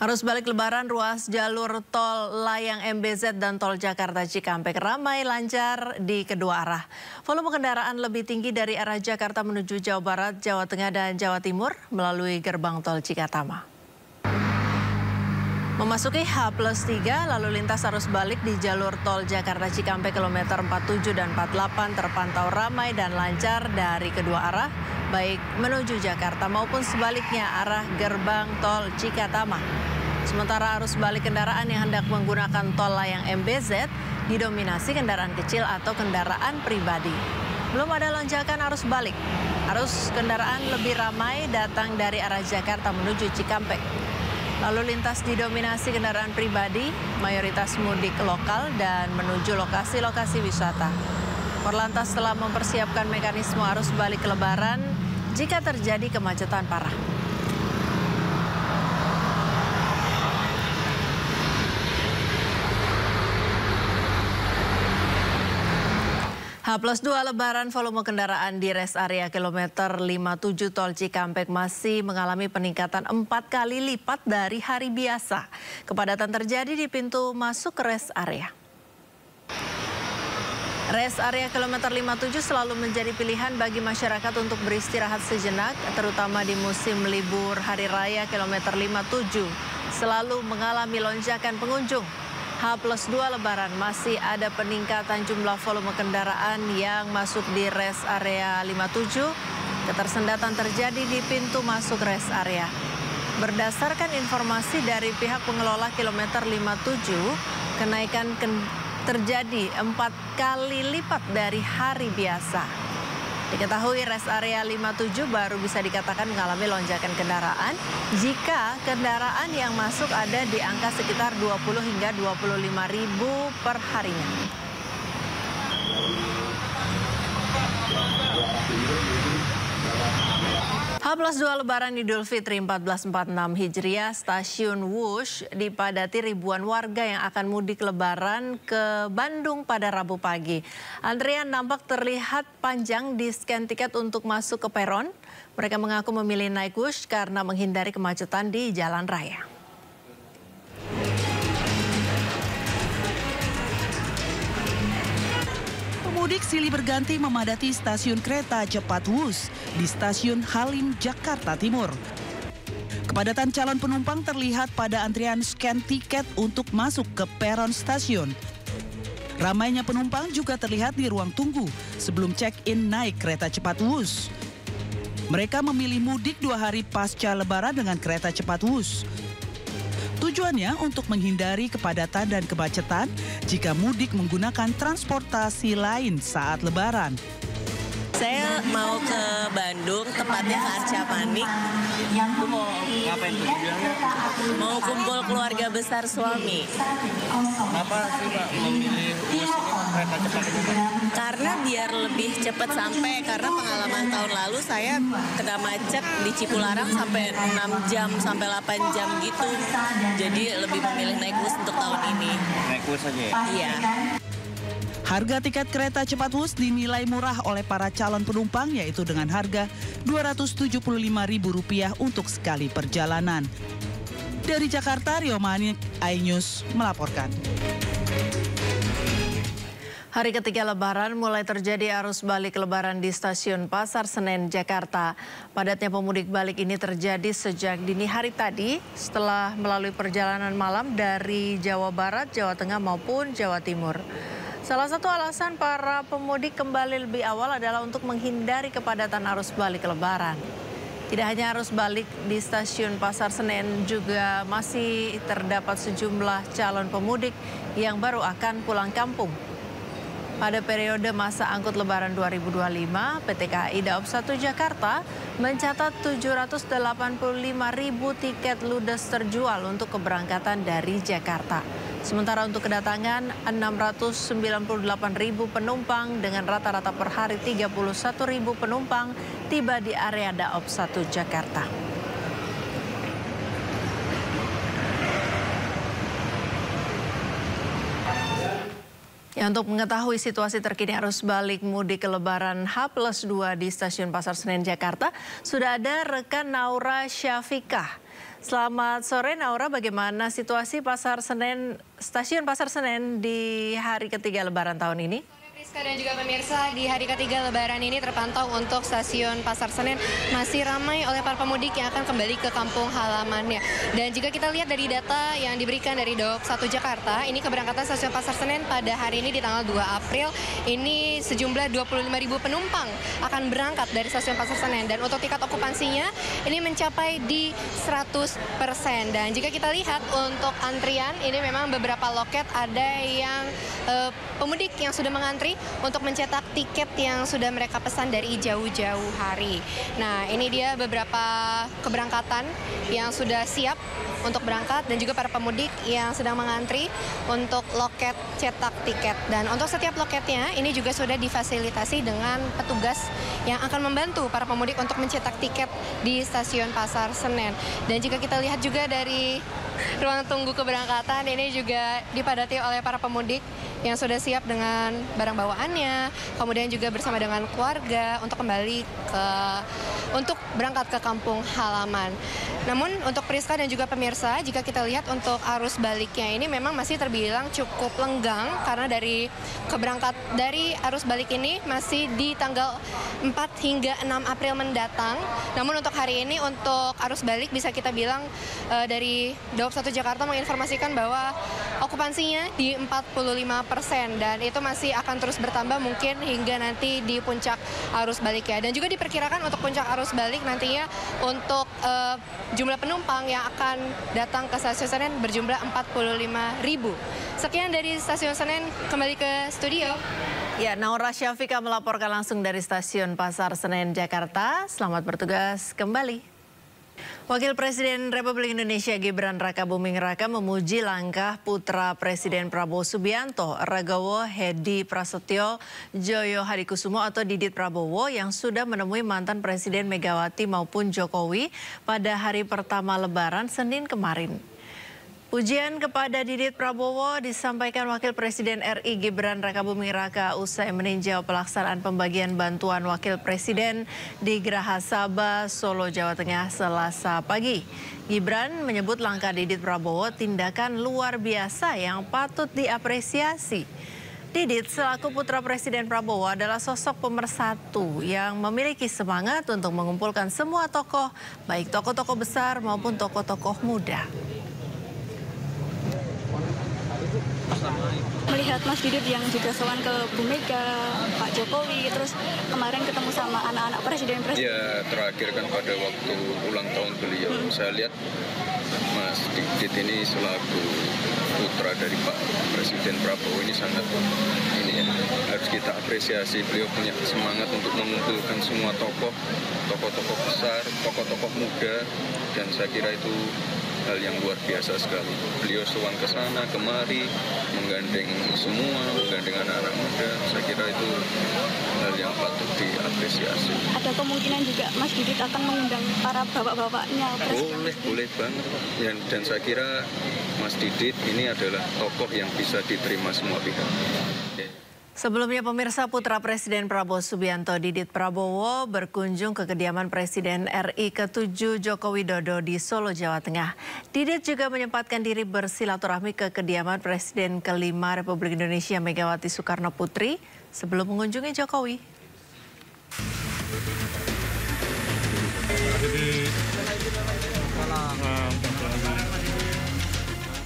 Arus balik Lebaran ruas jalur tol Layang MBZ dan tol Jakarta Cikampek ramai lancar di kedua arah. Volume kendaraan lebih tinggi dari arah Jakarta menuju Jawa Barat, Jawa Tengah dan Jawa Timur melalui gerbang tol Cikatama. Memasuki H+3, lalu lintas arus balik di jalur tol Jakarta Cikampek kilometer 47 dan 48 terpantau ramai dan lancar dari kedua arah, baik menuju Jakarta maupun sebaliknya arah gerbang tol Cikatama. Sementara arus balik kendaraan yang hendak menggunakan tol Layang MBZ didominasi kendaraan kecil atau kendaraan pribadi. Belum ada lonjakan arus balik. Arus kendaraan lebih ramai datang dari arah Jakarta menuju Cikampek. Lalu lintas didominasi kendaraan pribadi, mayoritas mudik lokal dan menuju lokasi-lokasi wisata. Korlantas telah mempersiapkan mekanisme arus balik Lebaran jika terjadi kemacetan parah. H+2 Lebaran volume kendaraan di rest area kilometer 57 tol Cikampek masih mengalami peningkatan 4 kali lipat dari hari biasa. Kepadatan terjadi di pintu masuk ke rest area. Rest area kilometer 57 selalu menjadi pilihan bagi masyarakat untuk beristirahat sejenak, terutama di musim libur hari raya kilometer 57. Selalu mengalami lonjakan pengunjung. H+2 Lebaran masih ada peningkatan jumlah volume kendaraan yang masuk di rest area 57. Ketersendatan terjadi di pintu masuk rest area. Berdasarkan informasi dari pihak pengelola kilometer 57, kenaikan terjadi 4 kali lipat dari hari biasa. Diketahui rest area 57 baru bisa dikatakan mengalami lonjakan kendaraan jika kendaraan yang masuk ada di angka sekitar 20 hingga 25 ribu per harinya. H+2 Lebaran Idul Fitri 1446 Hijriah, stasiun Wush dipadati ribuan warga yang akan mudik Lebaran ke Bandung pada Rabu pagi. Antrian nampak terlihat panjang di scan tiket untuk masuk ke peron. Mereka mengaku memilih naik Wush karena menghindari kemacetan di jalan raya. Pemudik silih berganti memadati stasiun kereta cepat Wush di stasiun Halim, Jakarta Timur. Kepadatan calon penumpang terlihat pada antrian scan tiket untuk masuk ke peron stasiun. Ramainya penumpang juga terlihat di ruang tunggu sebelum check-in naik kereta cepat Wush. Mereka memilih mudik 2 hari pasca Lebaran dengan kereta cepat Wush. Tujuannya untuk menghindari kepadatan dan kemacetan jika mudik menggunakan transportasi lain saat Lebaran. Saya mau ke Bandung, tepatnya ke Arca-Manik. Mau ngapain tuh? Mau kumpul keluarga besar suami. Kenapa sih Pak memilih Wush ini kereta cepat ini Pak? Karena biar lebih cepat sampai, karena pengalaman tahun lalu saya kena macet di Cipularang sampai 6 jam sampai 8 jam gitu. Jadi lebih memilih naik Wush untuk tahun ini. Naik Wush aja ya? Iya. Harga tiket kereta cepat Wush dinilai murah oleh para calon penumpang, yaitu dengan harga Rp275.000 untuk sekali perjalanan. Dari Jakarta, Rio Manik, iNews melaporkan. Hari ketiga Lebaran mulai terjadi arus balik Lebaran di stasiun Pasar Senen, Jakarta. Padatnya pemudik balik ini terjadi sejak dini hari tadi setelah melalui perjalanan malam dari Jawa Barat, Jawa Tengah maupun Jawa Timur. Salah satu alasan para pemudik kembali lebih awal adalah untuk menghindari kepadatan arus balik Lebaran. Tidak hanya arus balik di stasiun Pasar Senen, juga masih terdapat sejumlah calon pemudik yang baru akan pulang kampung. Pada periode masa angkut Lebaran 2025, PT KAI Daob 1 Jakarta mencatat 785.000 tiket ludes terjual untuk keberangkatan dari Jakarta. Sementara untuk kedatangan 698.000 penumpang dengan rata-rata per hari 31.000 penumpang tiba di area Daob 1 Jakarta. Ya, untuk mengetahui situasi terkini arus balik mudik Lebaran H+2 di Stasiun Pasar Senen, Jakarta, sudah ada rekan Naura Syafikah. Selamat sore Naura, bagaimana situasi stasiun Pasar Senen di hari ketiga Lebaran tahun ini? Dan juga pemirsa, di hari ketiga Lebaran ini terpantau untuk stasiun Pasar Senen masih ramai oleh para pemudik yang akan kembali ke kampung halamannya. Dan jika kita lihat dari data yang diberikan dari Daob 1 Jakarta, ini keberangkatan stasiun Pasar Senen pada hari ini di tanggal 2 April, ini sejumlah 25.000 penumpang akan berangkat dari stasiun Pasar Senen. Dan untuk tingkat okupansinya ini mencapai di 100%. Dan jika kita lihat untuk antrian, ini memang beberapa loket ada yang pemudik yang sudah mengantri untuk mencetak tiket yang sudah mereka pesan dari jauh-jauh hari. Nah, ini dia beberapa keberangkatan yang sudah siap untuk berangkat dan juga para pemudik yang sedang mengantri untuk loket cetak tiket. Dan untuk setiap loketnya ini juga sudah difasilitasi dengan petugas yang akan membantu para pemudik untuk mencetak tiket di stasiun Pasar Senen. Dan jika kita lihat juga dari ruang tunggu keberangkatan, ini juga dipadati oleh para pemudik yang sudah siap dengan barang bawaannya, kemudian juga bersama dengan keluarga untuk kembali untuk berangkat ke kampung halaman. Namun untuk Priska dan juga pemirsa, jika kita lihat untuk arus baliknya ini memang masih terbilang cukup lenggang karena dari arus balik ini masih di tanggal 4 hingga 6 April mendatang. Namun untuk hari ini untuk arus balik bisa kita bilang dari Daob 1 Jakarta menginformasikan bahwa okupansinya di 45% dan itu masih akan terus bertambah mungkin hingga nanti di puncak arus baliknya. Dan juga diperkirakan untuk puncak arus balik nantinya untuk jumlah penumpang yang akan datang ke stasiun Senen berjumlah 45.000. Sekian dari stasiun Senen, kembali ke studio. Ya, Naura Syafika melaporkan langsung dari stasiun Pasar Senen, Jakarta. Selamat bertugas kembali. Wakil Presiden Republik Indonesia Gibran Rakabuming Raka memuji langkah putra Presiden Prabowo Subianto, Ragawo Hedi Prasetyo Joyo Hadikusumo atau Didit Prabowo yang sudah menemui mantan Presiden Megawati maupun Jokowi pada hari pertama Lebaran Senin kemarin. Pujian kepada Didit Prabowo disampaikan Wakil Presiden RI Gibran Rakabuming Raka usai meninjau pelaksanaan pembagian bantuan Wakil Presiden di Geraha Sabah, Solo, Jawa Tengah Selasa pagi. Gibran menyebut langkah Didit Prabowo tindakan luar biasa yang patut diapresiasi. Didit selaku putra Presiden Prabowo adalah sosok pemersatu yang memiliki semangat untuk mengumpulkan semua tokoh, baik tokoh-tokoh besar maupun tokoh-tokoh muda. Melihat Mas Didit yang juga sowan ke Bu Mega, Pak Jokowi, terus kemarin ketemu sama anak-anak presiden-presiden. Ya, terakhir kan pada waktu ulang tahun beliau, saya lihat Mas Didit ini selaku putra dari Pak Presiden Prabowo ini sangat harus kita apresiasi. Beliau punya semangat untuk mengumpulkan semua tokoh-tokoh besar, tokoh-tokoh muda, dan saya kira itu hal yang luar biasa sekali. Beliau sowan ke sana, kemari, menggandeng anak-anak muda. Saya kira itu hal yang patut diapresiasi. Ada kemungkinan juga Mas Didit akan mengundang para bapak-bapaknya. Boleh banget. Dan saya kira Mas Didit ini adalah tokoh yang bisa diterima semua pihak. Sebelumnya pemirsa, putra Presiden Prabowo Subianto Didit Prabowo berkunjung ke kediaman Presiden RI ke-7 Joko Widodo di Solo, Jawa Tengah. Didit juga menyempatkan diri bersilaturahmi ke kediaman Presiden ke-5 Republik Indonesia Megawati Soekarno Putri sebelum mengunjungi Jokowi.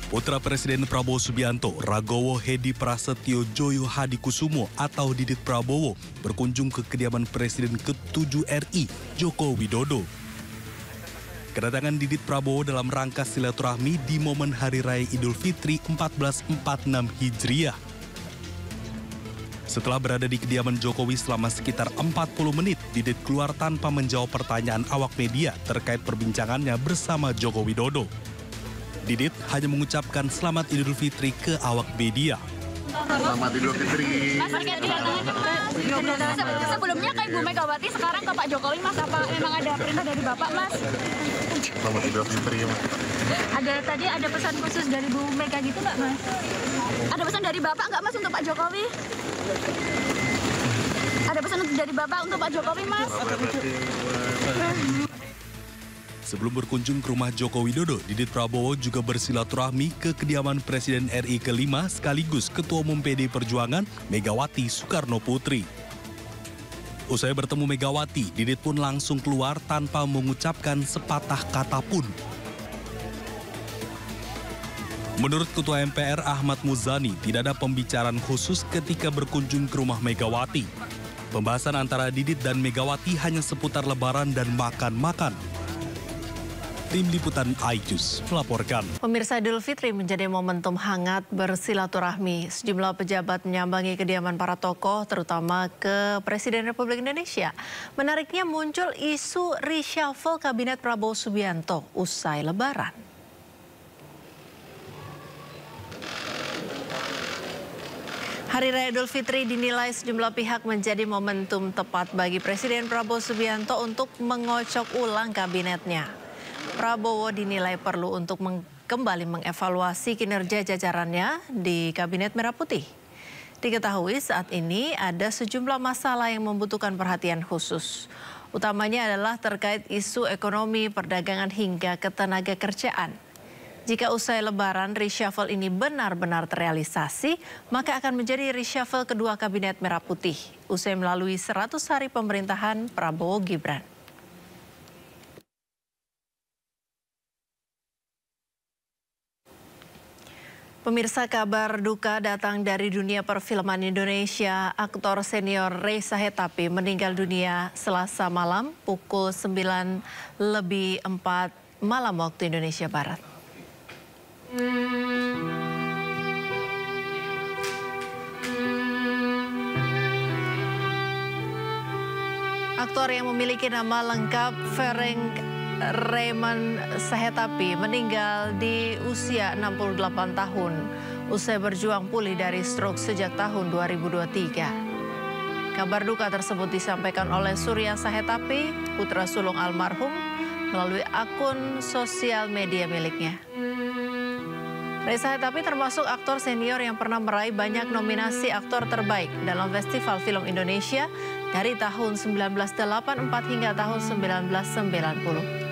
Putra Presiden Prabowo Subianto, Ragawo Hedi Prasetyo Joyo Hadikusumo atau Didit Prabowo berkunjung ke kediaman Presiden ke-7 RI, Joko Widodo. Kedatangan Didit Prabowo dalam rangka silaturahmi di momen Hari Raya Idul Fitri 1446 Hijriah. Setelah berada di kediaman Jokowi selama sekitar 40 menit, Didit keluar tanpa menjawab pertanyaan awak media terkait perbincangannya bersama Joko Widodo. Didit hanya mengucapkan selamat Idul Fitri ke awak media. Selamat Idul Fitri. Mas, sebelumnya ke Ibu Megawati, sekarang ke Pak Jokowi, Mas. Apa memang ada perintah dari Bapak, Mas? Selamat Idul Fitri, Mas. Tadi ada pesan khusus dari Bu Mega gitu nggak, Mas? Ada pesan dari Bapak nggak, Mas, untuk Pak Jokowi? Ada pesan dari Bapak untuk Pak Jokowi, Mas? Sebelum berkunjung ke rumah Joko Widodo, Didit Prabowo juga bersilaturahmi ke kediaman Presiden RI ke-5 sekaligus Ketua Umum PD Perjuangan Megawati Soekarno Putri. Usai bertemu Megawati, Didit pun langsung keluar tanpa mengucapkan sepatah kata pun. Menurut Ketua MPR Ahmad Muzani, tidak ada pembicaraan khusus ketika berkunjung ke rumah Megawati. Pembahasan antara Didit dan Megawati hanya seputar lebaran dan makan-makan. Tim Liputan iJus melaporkan. Pemirsa, Idul Fitri menjadi momentum hangat bersilaturahmi. Sejumlah pejabat menyambangi kediaman para tokoh, terutama ke Presiden Republik Indonesia. Menariknya muncul isu reshuffle Kabinet Prabowo Subianto usai Lebaran. Hari Raya Idul Fitri dinilai sejumlah pihak menjadi momentum tepat bagi Presiden Prabowo Subianto untuk mengocok ulang kabinetnya. Prabowo dinilai perlu untuk kembali mengevaluasi kinerja jajarannya di Kabinet Merah Putih. Diketahui saat ini ada sejumlah masalah yang membutuhkan perhatian khusus. Utamanya adalah terkait isu ekonomi, perdagangan hingga ketenaga kerjaan. Jika usai Lebaran reshuffle ini benar-benar terrealisasi, maka akan menjadi reshuffle kedua Kabinet Merah Putih usai melalui 100 hari pemerintahan Prabowo Gibran. Pemirsa, kabar duka datang dari dunia perfilman Indonesia. Aktor senior Reza Hetapi meninggal dunia Selasa malam pukul 9:04 malam waktu Indonesia Barat. Aktor yang memiliki nama lengkap Ferenc Raymond Sahetapi meninggal di usia 68 tahun usai berjuang pulih dari stroke sejak tahun 2023. Kabar duka tersebut disampaikan oleh Surya Sahetapi, putra sulung almarhum, melalui akun sosial media miliknya. Reza Hetapi termasuk aktor senior yang pernah meraih banyak nominasi aktor terbaik dalam Festival Film Indonesia dari tahun 1984 hingga tahun 1990.